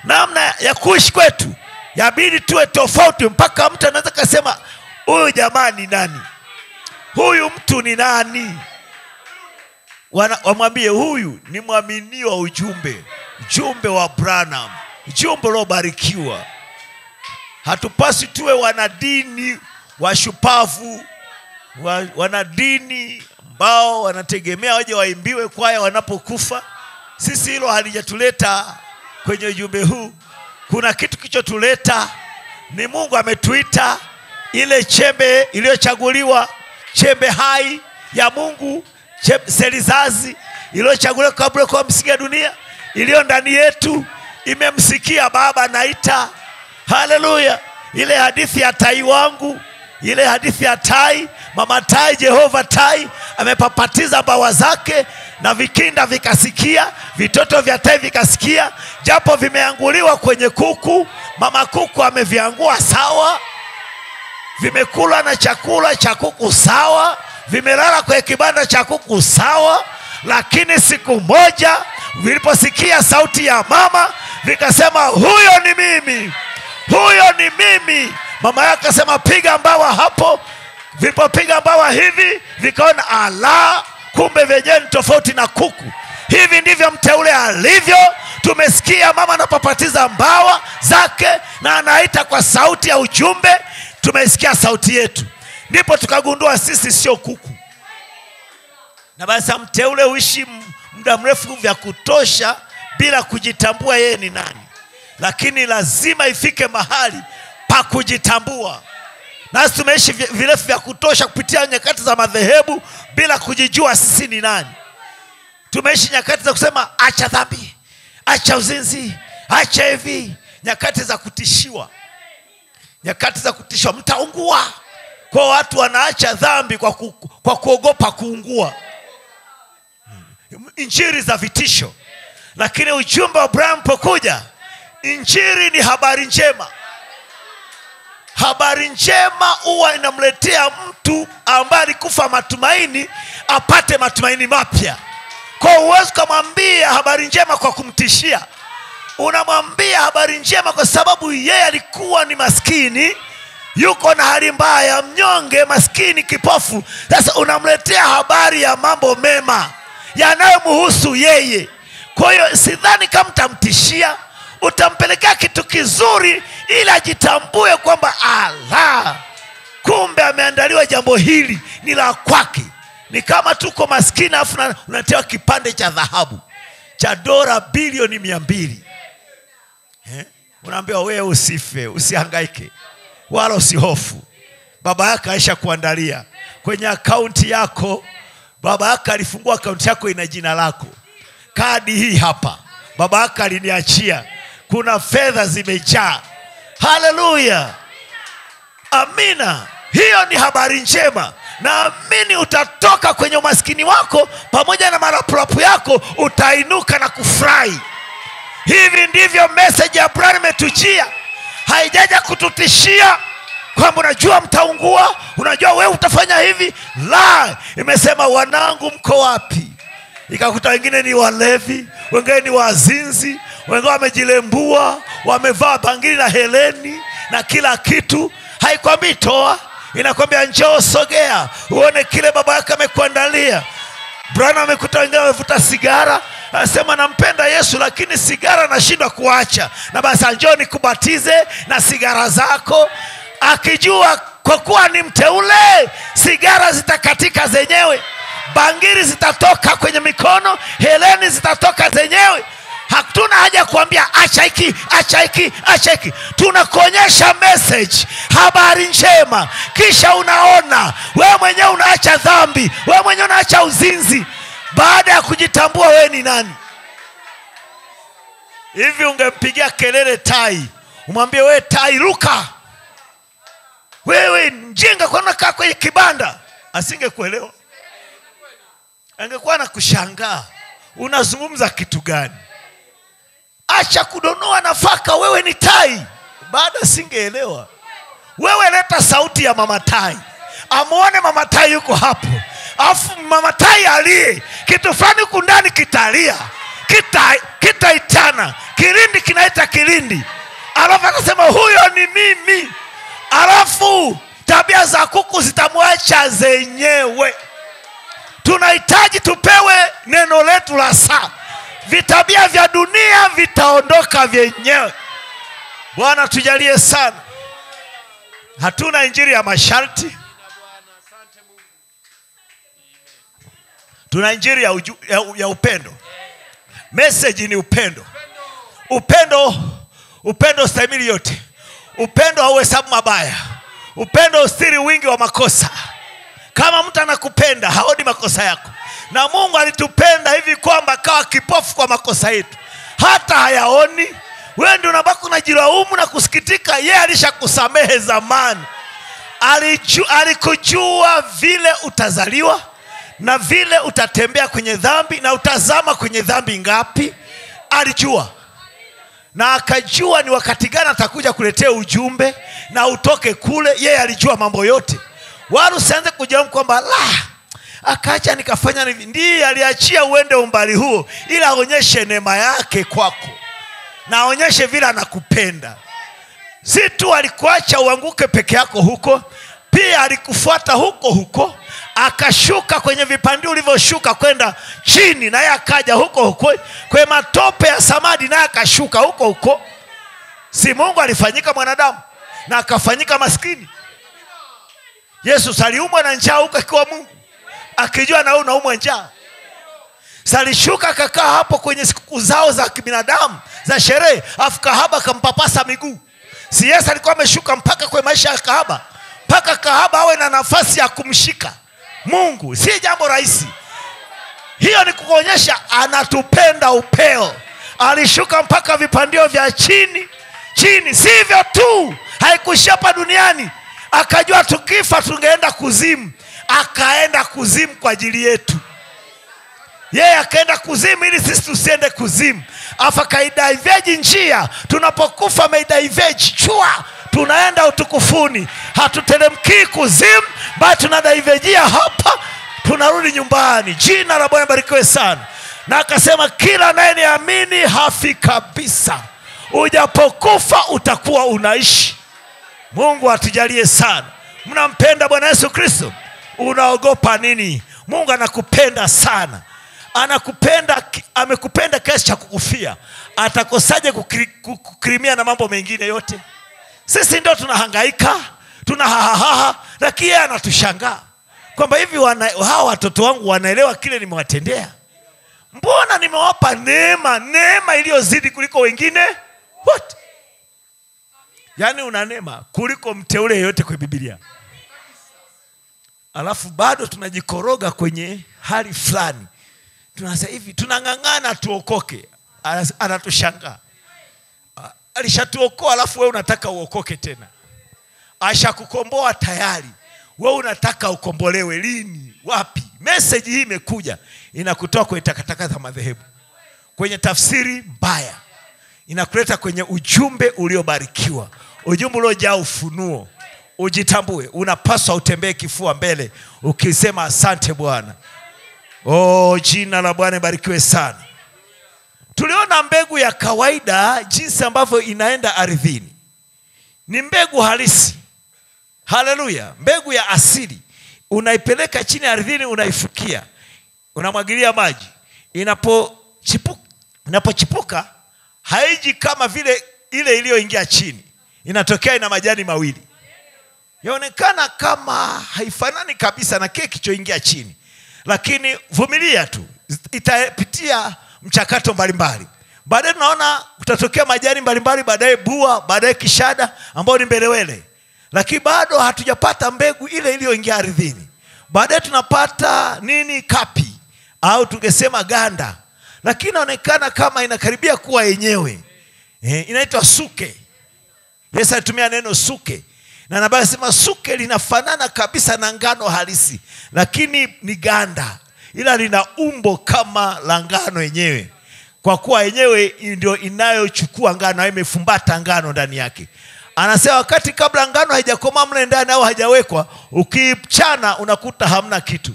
S1: namna ya kuishi kwetu, yabidi tuwe tofauti mpaka mtu anaweza kusema huyu jamaa ni nani? Huyu mtu ni nani? Wamwambie huyu ni mwaminio wa ujumbe wa Branham, ujumbe uliobarikiwa. Hatupasi tuwe wanadini washupavu, wanadini ambao wanategemea waje waimbiwe kwaya wanapokufa. Sisi hilo halijatuleta kwenye ujumbe huu. Kuna kitu kichotuleta, ni Mungu ametuita ile chembe iliyochaguliwa, chembe hai ya Mungu, selizazi iliyochaguliwa kabla kwa msingi ya dunia, iliyo ndani yetu, imemsikia Baba naita. Haleluya. Ile hadithi ya tai wangu, ile hadithi ya tai, mama tai, Jehova tai amepapatiza bawa zake na vikinda vikasikia, vitoto vya tai vikasikia, japo vimeanguliwa kwenye kuku, mama kuku ameviangua sawa, vimekula na chakula cha kuku sawa, vimelala kwenye kibanda cha kuku sawa. Lakini siku moja viliposikia sauti ya mama, vikasema huyo ni mimi, huyo ni mimi. Mama yake akasema piga mbawa hapo. Vilipopiga mbawa hivi, vikaona ala, kumbe vyenyewe ni tofauti na kuku. Hivi ndivyo mteule alivyo. Tumesikia mama anapopatiza mbawa zake na anaita kwa sauti ya ujumbe. Tumesikia sauti yetu, ndipo tukagundua sisi sio kuku. Na basi mteule uishi muda mrefu vya kutosha bila kujitambua yeye ni nani. Lakini lazima ifike mahali pa kujitambua. Nasi tumeishi virefu vya kutosha kupitia nyakati za madhehebu bila kujijua sisi ni nani. Tumeishi nyakati za kusema acha dhambi, acha uzinzi, acha hivi, nyakati za kutishiwa. Nyakati za kutishiwa, mtaungua. Kwa watu wanaacha dhambi kwa kuogopa kuungua. Injili za vitisho. Lakini ujumbe wa Branham pokuja, injili ni habari njema. Habari njema huwa inamletea mtu ambaye alikufa matumaini apate matumaini mapya. Kwa uwezo kumwambia habari njema kwa kumtishia. Unamwambia habari njema kwa sababu yeye alikuwa ni maskini, yuko na hali mbaya, mnyonge, maskini, kipofu. Sasa unamletea habari ya mambo mema yanayomhusu yeye. Kwa hiyo sidhani kama utamtishia, utampelekea kitu kizuri ili ajitambue kwamba ala, Kumbe ameandaliwa jambo hili ni la kwake. Ni kama tuko maskini afu unatewa kipande cha dhahabu cha dola bilioni 200. Unaambiwa wewe usife, usihangaike, wala usihofu. Baba yako aisha kuandalia kwenye akaunti yako. Baba yako alifungua akaunti yako, ina jina lako. Kadi hii hapa baba yako aliniachia. Kuna fedha zimejaa. Haleluya. Amina. Hiyo ni habari njema. Naamini utatoka kwenye umaskini wako pamoja na marapurapu yako, utainuka na kufurahi. Hivi ndivyo message ya Bwana imetujia. Haijaja kututishia kwamba unajua mtaungua, unajua wewe utafanya hivi. La, imesema wanangu mko wapi? Ikakuta wengine ni walevi, wengine ni wazinzi, wengine wamejilembua, wamevaa bangili na heleni na kila kitu. Haikwambii toa, inakwambia njoo sogea uone kile baba yako amekuandalia. Bwana amekuta wengine wamevuta sigara, anasema nampenda Yesu lakini sigara nashindwa kuacha. Na basi njoo nikubatize na sigara zako. Akijua kwa kuwa ni mteule, sigara zitakatika zenyewe, bangili zitatoka kwenye mikono, heleni zitatoka zenyewe. Hatuna haja kuambia acha hiki, acha hiki, acha hiki. Tunakuonyesha message, habari njema. Kisha unaona wewe mwenyewe unaacha dhambi, wewe mwenyewe unaacha uzinzi baada ya kujitambua wewe ni nani. Hivi ungempigia kelele tai, umwambie wewe tai ruka, wewe mjinga kwa unakaa kwenye kibanda, asingekuelewa. Angekuwa na kushangaa unazungumza kitu gani. Acha kudonoa nafaka, wewe ni tai. Baada singeelewa. Wewe leta sauti ya mama tai, amuone mama tai yuko hapo. Afu mama tai alie, kitu fulani kundani kitalia, kitaitana, kilindi kinaita kilindi. Alafu akasema huyo ni mimi. Alafu tabia za kuku zitamwacha zenyewe. Tunahitaji tupewe neno letu la saa. Vitabia vya dunia vitaondoka vyenyewe. Bwana tujalie sana. Hatuna injili ya masharti. Tuna injili ya upendo. Message ni upendo. Upendo stahimili yote. Upendo hauhesabu mabaya. Upendo ustiri wingi wa makosa. Kama mtu anakupenda haoni makosa yako. Na Mungu alitupenda hivi kwamba kawa kipofu kwa makosa yetu, hata hayaoni. Wewe ndio unabaki unajilaumu na kusikitika. Yeye alishakusamehe zamani. Alikujua vile utazaliwa na vile utatembea kwenye dhambi na utazama kwenye dhambi ngapi. Alijua. Na akajua ni wakati gani atakuja kuletea ujumbe na utoke kule. Yeye alijua mambo yote. Wala usianze kujilaumu kwamba akaacha nikafanya hivi. Ndiye aliachia uende umbali huo ili aonyeshe neema yake kwako na aonyeshe vile anakupenda. Si tu alikuacha uanguke peke yako huko, pia alikufuata huko. Akashuka kwenye vipande ulivyoshuka kwenda chini, na yeye akaja huko kwa matope ya samadi, na akashuka huko. Si Mungu alifanyika mwanadamu na akafanyika maskini. Yesu aliumwa na njaa huko kwa Mungu, akijua na unaumwa njaa. Salishuka akakaa hapo kwenye siku zao za kibinadamu za sherehe, afu kahaba kampapasa miguu. Si Yesu alikuwa ameshuka mpaka kwa maisha ya kahaba, mpaka kahaba awe na nafasi ya kumshika Mungu. Si jambo rahisi. Hiyo ni kuonyesha anatupenda upeo. Alishuka mpaka vipandio vya chini. Sivyo tu, haikuishia hapa duniani. Akajua tukifa tungeenda kuzimu. Akaenda kuzimu kwa ajili yetu. Yeye akaenda kuzimu ili sisi tusiende kuzimu. Afa kaidaiveji njia. Tunapokufa meidaiveji chua, tunaenda utukufuni. Hatuteremki kuzimu, bali tunadaivejia hapa, tunarudi nyumbani. Jina la Bwana barikiwe sana. Na akasema kila anayeniamini hafi kabisa. Ujapokufa utakuwa unaishi. Mungu atujalie sana. Mnampenda Bwana Yesu Kristo? Unaogopa nini? Mungu anakupenda sana. Anakupenda, amekupenda kiasi cha kukufia. Atakosaje kukirimia na mambo mengine yote? Sisi ndio tunahangaika, tuna hahaha, lakini yeye anatushangaa kwamba hivi hawa watoto wangu wanaelewa kile nimewatendea? Mbona nimewapa neema iliyozidi kuliko wengine wote? Yaani una neema kuliko mteule yeyote kwa Biblia. Alafu bado tunajikoroga kwenye hali fulani. Tunasema hivi, tunang'ang'ana tuokoke. Anatushangaa. Alishatuokoa alafu wewe unataka uokoke tena. Ashakukomboa tayari. Wewe unataka ukombolewe lini? Wapi? Message hii imekuja inakutoa kwenye takataka za madhehebu, kwenye tafsiri mbaya, inakuleta kwenye ujumbe uliobarikiwa, ujumbe uliojaa ufunuo. Ujitambue, unapaswa utembee kifua mbele ukisema asante Bwana. Jina la Bwana barikiwe sana. Tuliona mbegu ya kawaida jinsi ambavyo inaenda ardhini. Ni mbegu halisi. Haleluya. Mbegu ya asili. Unaipeleka chini ardhini, unaifukia, unamwagilia maji. Inapochipuka haiji kama vile ile iliyoingia chini. Inatokea ina majani mawili. Yaonekana kama haifanani kabisa na kile kilichoingia chini. Lakini vumilia tu. Itapitia mchakato mbalimbali. Baadaye tunaona kutatokea majani mbalimbali, baadaye bua, baadaye kishada ambao ni mbelewele. Lakini bado hatujapata mbegu ile iliyoingia ardhini. Baadaye tunapata nini? Kapi au tungesema ganda. Lakini inaonekana kama inakaribia kuwa yenyewe. Inaitwa suke. Yesu alitumia neno suke. Na nabii anasema suke linafanana kabisa na ngano halisi, lakini ni ganda, ila lina umbo kama la ngano yenyewe, kwa kuwa yenyewe ndio inayochukua ngano, imefumbata ngano ndani yake. Anasema wakati kabla ngano haijakomaa mle ndani au haijawekwa, ukichana unakuta hamna kitu.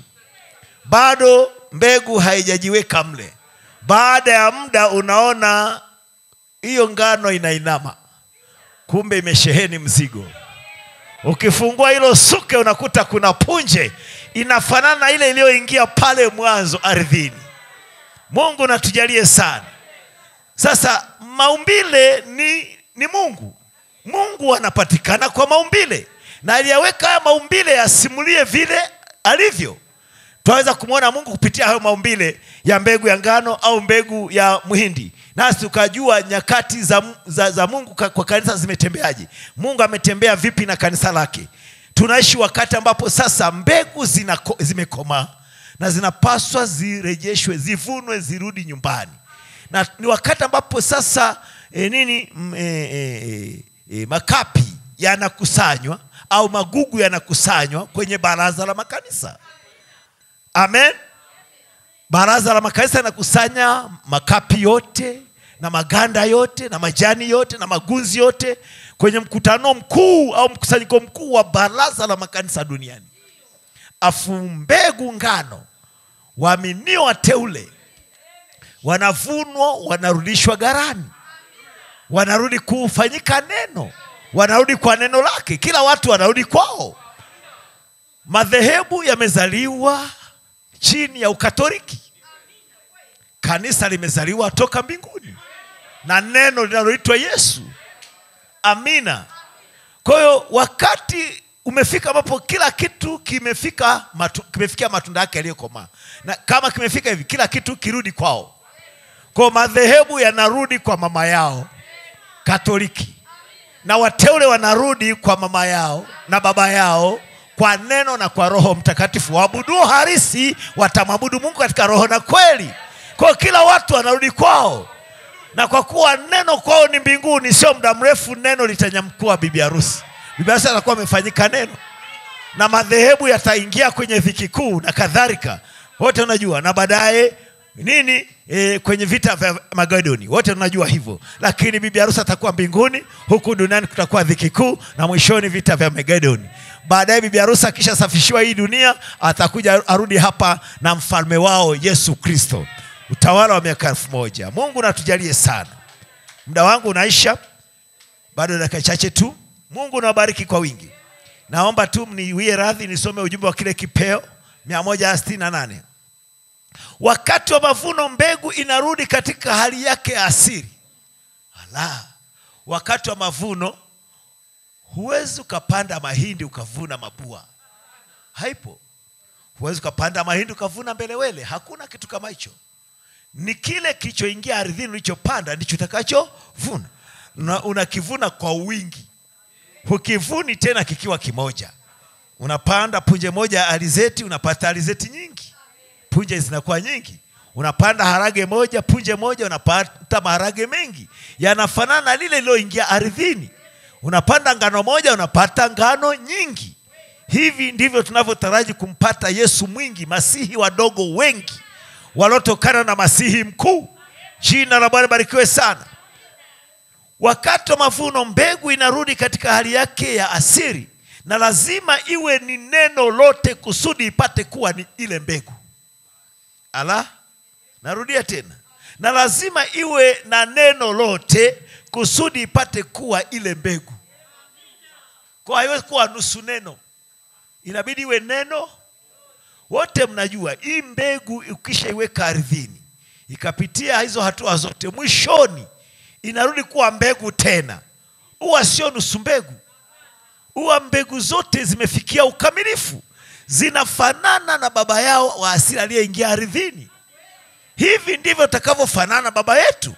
S1: Bado mbegu haijajiweka mle. Baada ya muda unaona hiyo ngano inainama, kumbe imesheheni mzigo. Ukifungua hilo suke unakuta kuna punje inafanana na ile iliyoingia pale mwanzo ardhini. Mungu natujalie sana. Sasa maumbile ni Mungu. Mungu anapatikana kwa maumbile, na aliyaweka haya maumbile yasimulie vile alivyo. Tunaweza kumwona Mungu kupitia hayo maumbile ya mbegu ya ngano au mbegu ya mhindi. Nasi tukajua nyakati za Mungu kwa kanisa zimetembeaje. Mungu ametembea vipi na kanisa lake. Tunaishi wakati ambapo sasa mbegu zimekomaa na zinapaswa zirejeshwe, zivunwe, zirudi nyumbani. Na ni wakati ambapo sasa makapi yanakusanywa au magugu yanakusanywa kwenye baraza la makanisa. Amen. Baraza la makanisa yanakusanya makapi yote na maganda yote na majani yote na magunzi yote kwenye mkutano mkuu au mkusanyiko mkuu wa baraza la makanisa duniani. Afu mbegu ngano, waaminio wateule, wanavunwa, wanarudishwa ghalani. Wanarudi kufanyika neno. Wanarudi kwa neno lake. Kila watu wanarudi kwao. Madhehebu yamezaliwa chini ya Ukatoliki. Kanisa limezaliwa toka mbinguni na neno linaloitwa Yesu. Amina. Kwa hiyo wakati umefika ambapo kila kitu kimefikia matunda yake yaliyokomaa. Na kama kimefika hivi, kila kitu kirudi kwao. Kwa madhehebu yanarudi kwa mama yao Katoliki, na wateule wanarudi kwa mama yao na baba yao kwa neno na kwa Roho Mtakatifu. Waabudu halisi watamwabudu Mungu katika roho na kweli. Kwa kila watu wanarudi kwao. Na kwa kuwa neno kwao ni mbinguni, sio muda mrefu neno litanyamkua bibi harusi. Bibi harusi atakuwa amefanyika neno. Na madhehebu yataingia kwenye dhiki kuu na kadhalika. Wote unajua. Na baadaye kwenye vita vya Magedoni. Wote tunajua hivyo. Lakini bibi harusi atakuwa mbinguni, huku duniani kutakuwa dhiki kuu na mwishoni vita vya Magedoni. Baadaye bibi harusi akisha safishiwa hii dunia, atakuja arudi hapa na mfalme wao Yesu Kristo. Utawala wa miaka 1000. Mungu natujalie sana. Muda wangu unaisha. Bado dakika chache tu. Mungu nawabariki kwa wingi. Naomba tu mniwie radhi nisome ujumbe wa kile kipeo 168. Wakati wa mavuno mbegu inarudi katika hali yake asili. Wakati wa mavuno Huwezi ukapanda mahindi ukavuna mabua. Haipo. Huwezi ukapanda mahindi ukavuna mbelewele. Hakuna kitu kama hicho. Ni kile kilichoingia ardhini ulichopanda ndicho utakachovuna. Unakivuna kwa wingi. Hukivuni tena kikiwa kimoja. Unapanda punje moja alizeti, unapata alizeti nyingi. Punje zinakuwa nyingi. Unapanda harage moja, punje moja, unapata maharage mengi. Yanafanana lile liloingia ardhini. Unapanda ngano moja, unapata ngano nyingi. Hivi ndivyo tunavyotaraji kumpata Yesu mwingi, masihi wadogo wengi walotokana na masihi mkuu. Jina la Bwana barikiwe sana. Wakati wa mavuno mbegu inarudi katika hali yake ya asili, na lazima iwe ni neno lote kusudi ipate kuwa ni ile mbegu. Narudia tena. Na lazima iwe na neno lote kusudi ipate kuwa ile mbegu. Kwa haiwezi kuwa nusu neno. Inabidi iwe neno. Wote mnajua hii mbegu ukisha iweka ardhini, ikapitia hizo hatua zote, mwishoni inarudi kuwa mbegu tena. Huwa sio nusu mbegu. Huwa mbegu zote zimefikia ukamilifu. Zinafanana na baba yao wa asili aliyeingia ardhini. Hivi ndivyo takavyofanana baba yetu.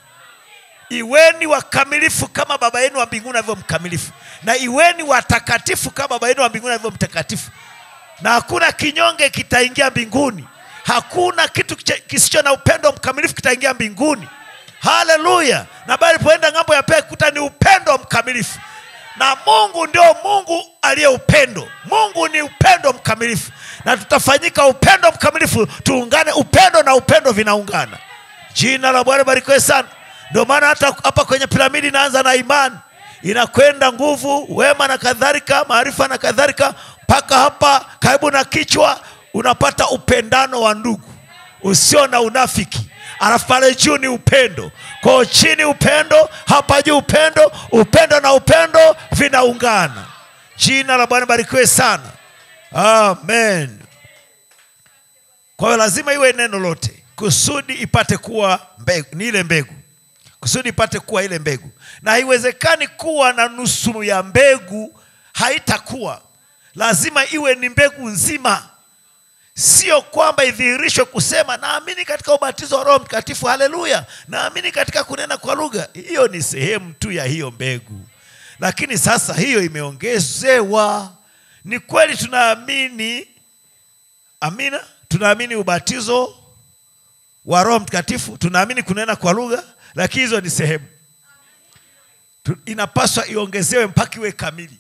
S1: Iweni wakamilifu kama baba yenu wa mbinguni alivyo mkamilifu. Na iweni watakatifu kama baba yenu wa mbinguni alivyo mtakatifu. Na hakuna kinyonge kitaingia mbinguni. Hakuna kitu kisicho na upendo mkamilifu kitaingia mbinguni. Haleluya. Na bali poenda ngambo ya pekee kuta ni upendo mkamilifu. Na Mungu ndio Mungu aliye upendo. Mungu ni upendo mkamilifu. Na tutafanyika upendo mkamilifu. Tuungane, upendo na upendo vinaungana. Jina la Bwana barikiwe sana. Ndio maana hata hapa kwenye piramidi inaanza na imani, inakwenda nguvu, wema na kadhalika, maarifa na kadhalika, mpaka hapa karibu na kichwa unapata upendano wa ndugu usio na unafiki. Alafu pale juu ni upendo. Kwa chini upendo, hapa juu upendo. Upendo na upendo vinaungana. Jina la Bwana barikiwe sana. Amen. Kwa hiyo lazima iwe neno lote kusudi ipate kuwa mbegu, ni ile mbegu. Kusudi ipate kuwa ile mbegu. Na haiwezekani kuwa na nusu ya mbegu, haitakuwa. Lazima iwe ni mbegu nzima. Sio kwamba idhihirishwe kusema naamini katika ubatizo wa Roho Mtakatifu, haleluya, naamini katika kunena kwa lugha. Hiyo ni sehemu tu ya hiyo mbegu. Lakini sasa hiyo imeongezewa. Ni kweli tunaamini, amina, tunaamini ubatizo wa Roho Mtakatifu, tunaamini kunena kwa lugha, lakini hizo ni sehemu. Inapaswa iongezewe mpaka iwe kamili.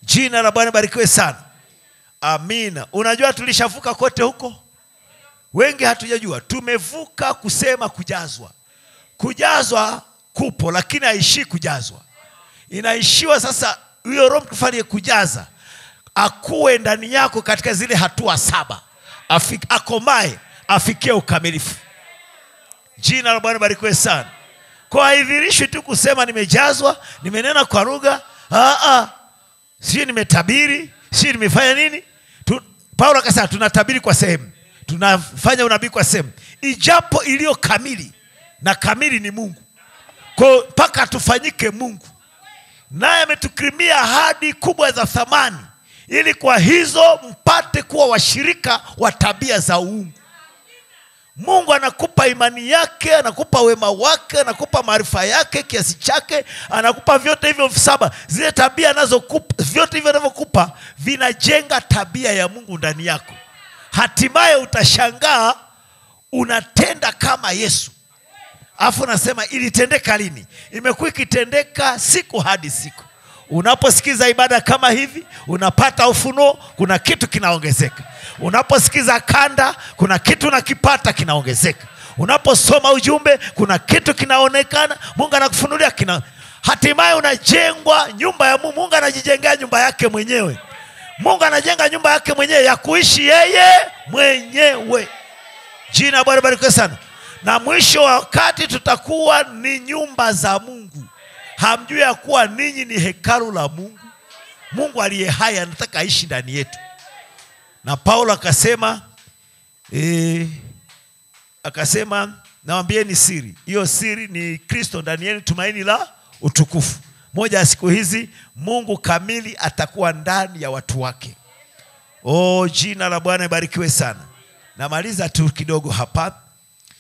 S1: Jina la Bwana barikiwe sana. Amina. Unajua tulishavuka kote huko? Wengi hatujajua. Tumevuka kusema kujazwa. Kujazwa kupo, lakini haishi kujazwa. Inaishiwa sasa huyo Roho Mtakatifu kujaza akuwe ndani yako katika zile hatua 7. Akomae, afikie ukamilifu. Jina la Bwana barikiwe sana. Kwa haidhirishwi tu kusema nimejazwa, nimenena kwa lugha. Sio nimetabiri, sio nimefanya nini? Paulo akasema tunatabiri kwa sehemu, tunafanya unabii kwa sehemu. Ijapo iliyo kamili, na kamili ni Mungu. Kwa mpaka tufanyike Mungu. Naye ametukirimia ahadi kubwa za thamani, ili kwa hizo mpate kuwa washirika wa tabia za uungu. Mungu anakupa imani yake, anakupa wema wake, anakupa maarifa yake kiasi chake, anakupa vyote hivyo 7. Zile tabia anazokupa, vyote hivyo anavyokupa vinajenga tabia ya Mungu ndani yako. Hatimaye utashangaa unatenda kama Yesu. Alafu nasema ilitendeka lini? Imekuwa ikitendeka siku hadi siku. Unaposikiza ibada kama hivi, unapata ufunuo, kuna kitu kinaongezeka. Unaposikiza kanda, kuna kitu unakipata kinaongezeka. Unaposoma ujumbe, kuna kitu kinaonekana, Mungu anakufunulia hatimaye unajengwa nyumba ya Mungu. Mungu anajijengea nyumba yake mwenyewe. Mungu anajenga nyumba yake mwenyewe ya kuishi yeye mwenyewe. Jina Bwana barikiwe sana. Na mwisho wa wakati tutakuwa ni nyumba za Mungu. Hamjui ya kuwa ninyi ni hekalu la Mungu? Mungu aliye hai anataka aishi ndani yetu. Na Paulo akasema nawaambieni siri. Hiyo siri ni Kristo ndani yenu, tumaini la utukufu. moja ya siku hizi Mungu kamili atakuwa ndani ya watu wake. Jina la Bwana ibarikiwe sana. Namaliza tu kidogo hapa.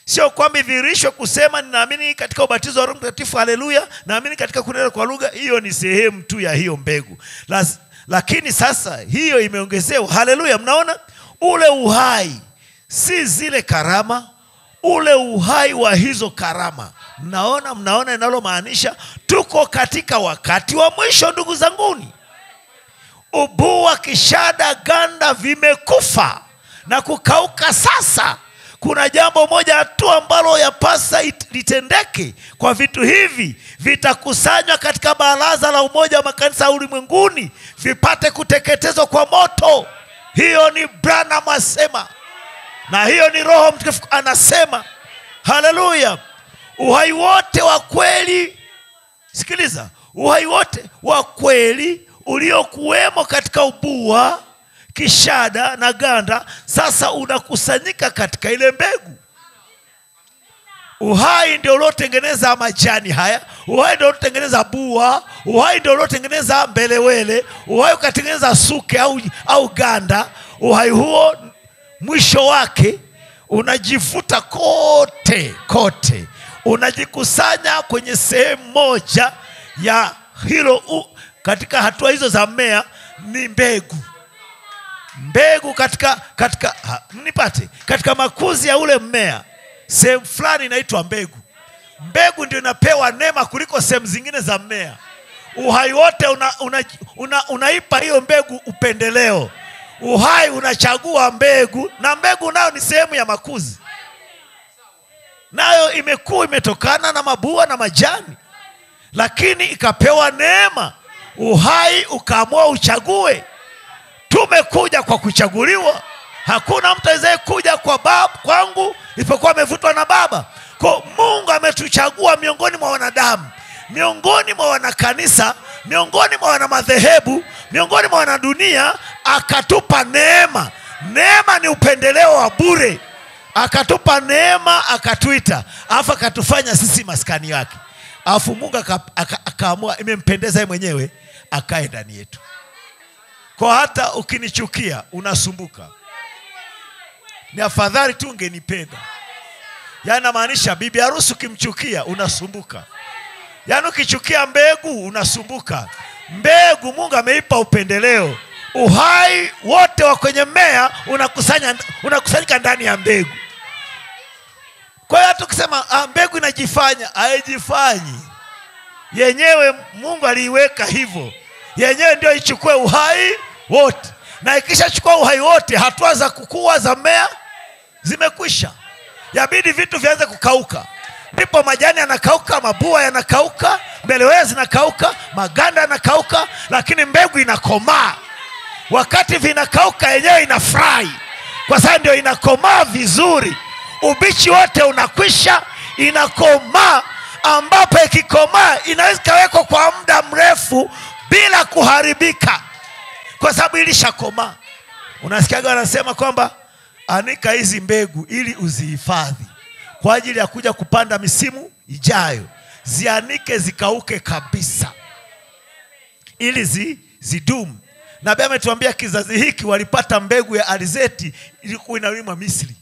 S1: Sio kwamba idhihirishwe kusema ninaamini katika ubatizo wa Roho Mtakatifu, haleluya, naamini katika kunena kwa lugha. Hiyo ni sehemu tu ya hiyo mbegu. Lakini sasa hiyo imeongezewa, haleluya. Mnaona ule uhai, si zile karama, ule uhai wa hizo karama. Mnaona inalomaanisha tuko katika wakati wa mwisho, ndugu zanguni. Ubua, kishada, ganda vimekufa na kukauka. Sasa kuna jambo moja tu ambalo yapasa litendeke. Kwa vitu hivi vitakusanywa katika baraza la umoja wa makanisa ulimwenguni, vipate kuteketezwa kwa moto. Hiyo ni Branham asema, na hiyo ni Roho Mtakatifu anasema. Haleluya. Uhai wote wa kweli, sikiliza, uhai wote wa kweli uliokuwemo katika ubua, kishada na ganda sasa unakusanyika katika ile mbegu. Uhai ndio uliotengeneza majani haya, uhai ndio uliotengeneza bua, uhai ndio uliotengeneza mbelewele, uhai ukatengeneza suke au ganda. Uhai huo mwisho wake unajifuta kote, unajikusanya kwenye sehemu moja ya hilo. Katika hatua hizo za mmea ni mbegu. Mbegu katika makuzi ya ule mmea, sehemu fulani inaitwa mbegu. Mbegu ndio inapewa neema kuliko sehemu zingine za mmea. Uhai wote unaipa hiyo mbegu upendeleo. Uhai unachagua mbegu, na mbegu nayo ni sehemu ya makuzi. Nayo imetokana na mabua na majani, lakini ikapewa neema. Uhai ukaamua uchague. Tumekuja kwa kuchaguliwa. Hakuna mtu awezaye kuja kwa Baba kwangu isipokuwa amevutwa na Baba. Kwa Mungu ametuchagua miongoni mwa wanadamu, miongoni mwa wanakanisa, miongoni mwa wana madhehebu, miongoni mwa wanadunia, akatupa neema. Neema ni upendeleo wa bure. Akatupa neema, akatuita, alafu akatufanya sisi maskani yake. Alafu Mungu akaamua imempendeza yeye mwenyewe akae ndani yetu. Kwa hata ukinichukia unasumbuka, ni afadhali tu ungenipenda. Yaani maanisha bibi harusi ukimchukia unasumbuka. Yaani ukichukia mbegu unasumbuka. Mbegu Mungu ameipa upendeleo. Uhai wote wa kwenye mmea unakusanyika ndani ya mbegu. Kwa hiyo hata ukisema mbegu inajifanya, haijifanyi. Yenyewe Mungu aliiweka hivyo. Yenyewe ndio ichukue uhai wote. Na ikishachukua uhai wote, hatua za kukua za mmea zimekwisha. Yabidi vitu vianze kukauka. Ndipo majani yanakauka, mabua yanakauka, mbelewele zinakauka, maganda yanakauka, lakini mbegu inakomaa. Wakati vinakauka yenyewe inafurahi, kwa sababu ndio inakomaa vizuri. Ubichi wote unakwisha, inakomaa, ambapo ikikomaa inaweza kawekwa kwa muda mrefu bila kuharibika, kwa sababu ilishakomaa. Unasikiaga wanasema kwamba anika hizi mbegu ili uzihifadhi kwa ajili ya kuja kupanda misimu ijayo. Zianike zikauke kabisa ili zidumu. Nabii ametuambia kizazi hiki walipata mbegu ya alizeti ilikuwa inalimwa Misri.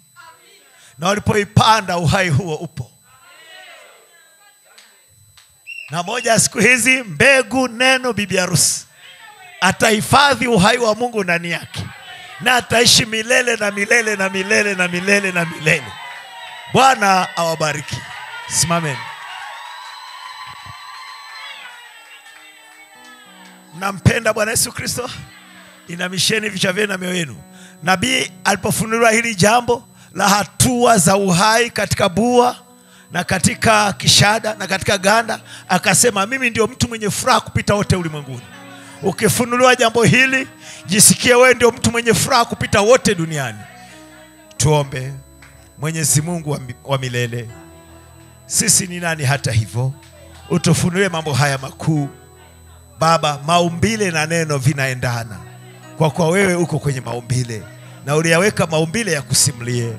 S1: Na walipoipanda uhai huo upo. Na moja ya siku hizi mbegu neno bibi harusi atahifadhi uhai wa Mungu ndani yake, na ataishi milele na milele na milele na milele na milele. Bwana awabariki. Simameni. Nampenda Bwana Yesu Kristo. Inamisheni vichwa vyenu na mioyo yenu. Nabii alipofunuliwa hili jambo la hatua za uhai katika bua na katika kishada na katika ganda, akasema mimi ndio mtu mwenye furaha kupita wote ulimwenguni. Ukifunuliwa jambo hili, jisikie wewe ndio mtu mwenye furaha kupita wote duniani. Tuombe. Mwenyezi Mungu wa milele, sisi ni nani hata hivyo utufunulie mambo haya makuu? Baba, maumbile na neno vinaendana, kwa kuwa wewe uko kwenye maumbile na uliyaweka maumbile ya kusimulie.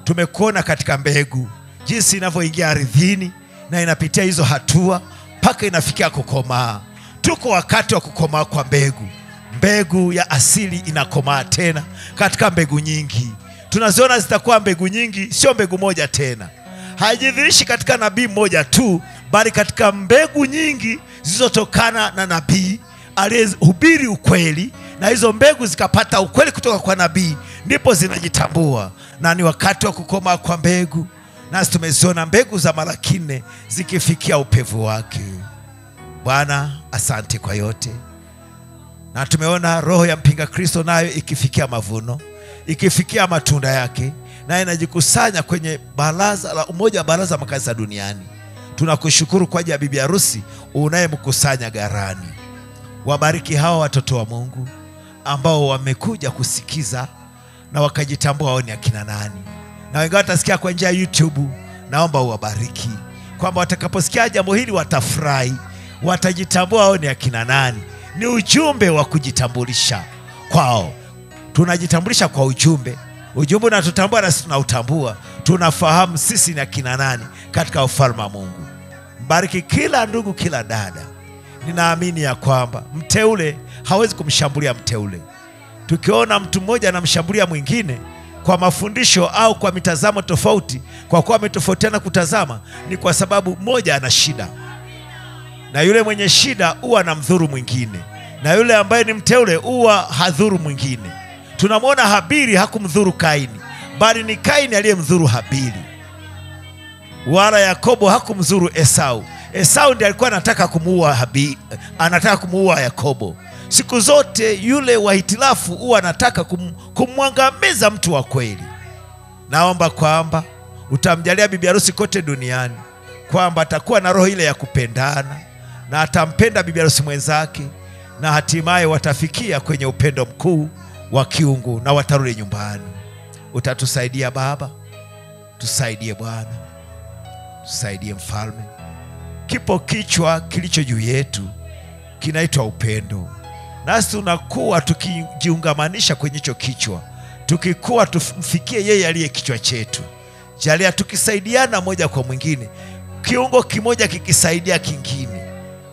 S1: Tumekuona katika mbegu jinsi inavyoingia ardhini na inapitia hizo hatua mpaka inafikia kukomaa. tuko wakati wa kukomaa kwa mbegu. Mbegu ya asili inakomaa tena katika mbegu nyingi. Tunaziona zitakuwa mbegu nyingi, sio mbegu moja tena. Haijidhirishi katika nabii mmoja tu, bali katika mbegu nyingi zilizotokana na nabii aliyehubiri ukweli, na hizo mbegu zikapata ukweli kutoka kwa nabii, ndipo zinajitambua. Na ni wakati wa kukomaa kwa mbegu. Nasi tumeziona mbegu za Malaki 4 zikifikia upevu wake. Bwana, asante kwa yote. Na tumeona roho ya mpinga Kristo nayo ikifikia mavuno, ikifikia matunda yake, na inajikusanya kwenye baraza la umoja wa baraza makanisa duniani. Tunakushukuru kwa ajili ya bibi harusi unayemkusanya gharani. Wabariki hawa watoto wa Mungu ambao wamekuja kusikiza na wakajitambua wao ni akina nani. Na wengine watasikia kwa njia ya YouTube. Naomba uwabariki kwamba watakaposikia jambo hili watafurahi, watajitambua wao ni akina nani. Ni ujumbe wa kujitambulisha kwao. Tunajitambulisha kwa ujumbe. Ujumbe unatutambua na sisi tunautambua. Tunafahamu sisi ni akina nani katika ufalme wa Mungu. Mbariki kila ndugu, kila dada. Ninaamini ya kwamba mteule hawezi kumshambulia mteule. Tukiona mtu mmoja anamshambulia mwingine kwa mafundisho au kwa mitazamo tofauti, kwa kuwa ametofautiana kutazama, ni kwa sababu mmoja ana shida. Na yule mwenye shida huwa anamdhuru mwingine, na yule ambaye ni mteule huwa hadhuru mwingine. Tunamwona Habili hakumdhuru Kaini, bali ni Kaini aliyemdhuru Habili. Wala Yakobo hakumdhuru Esau. Esau ndiye alikuwa anataka kumuua Habili, anataka kumuua Yakobo. Siku zote yule wa hitilafu huwa anataka kumwangamiza mtu wa kweli. Naomba kwamba utamjalia bibi harusi kote duniani kwamba atakuwa na roho ile ya kupendana, na atampenda bibi harusi mwenzake, na hatimaye watafikia kwenye upendo mkuu wa kiungu na watarudi nyumbani. Utatusaidia Baba, tusaidie Bwana, tusaidie Mfalme. Kipo kichwa kilicho juu yetu kinaitwa upendo. Nasi tunakuwa tukijiungamanisha kwenye hicho kichwa, tukikuwa tumfikie yeye aliye kichwa chetu. Jalia tukisaidiana moja kwa mwingine, kiungo kimoja kikisaidia kingine,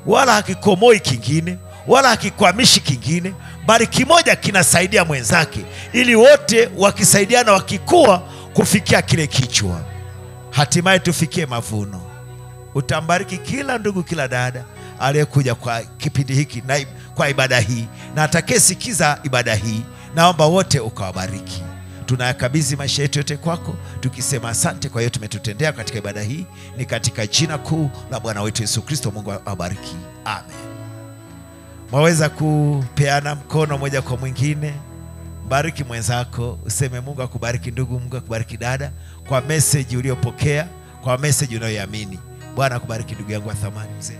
S1: wala hakikomoi kingine, wala hakikwamishi kingine, bali kimoja kinasaidia mwenzake, ili wote wakisaidiana wakikua kufikia kile kichwa, hatimaye tufikie mavuno. Utambariki kila ndugu, kila dada aliyekuja kwa kipindi hiki na kwa ibada hii, na atakayesikiza ibada hii. Naomba wote ukawabariki. Tunayakabidhi maisha yetu yote kwako, tukisema asante kwa hiyo tumetutendea katika ibada hii. Ni katika jina kuu la Bwana wetu Yesu Kristo. Mungu awabariki. Amen. Mwaweza kupeana mkono moja kwa mwingine. Bariki mwenzako, useme Mungu akubariki ndugu, Mungu akubariki dada, kwa message uliyopokea, kwa message unayoamini. Bwana akubariki ndugu yangu wa thamani mzee.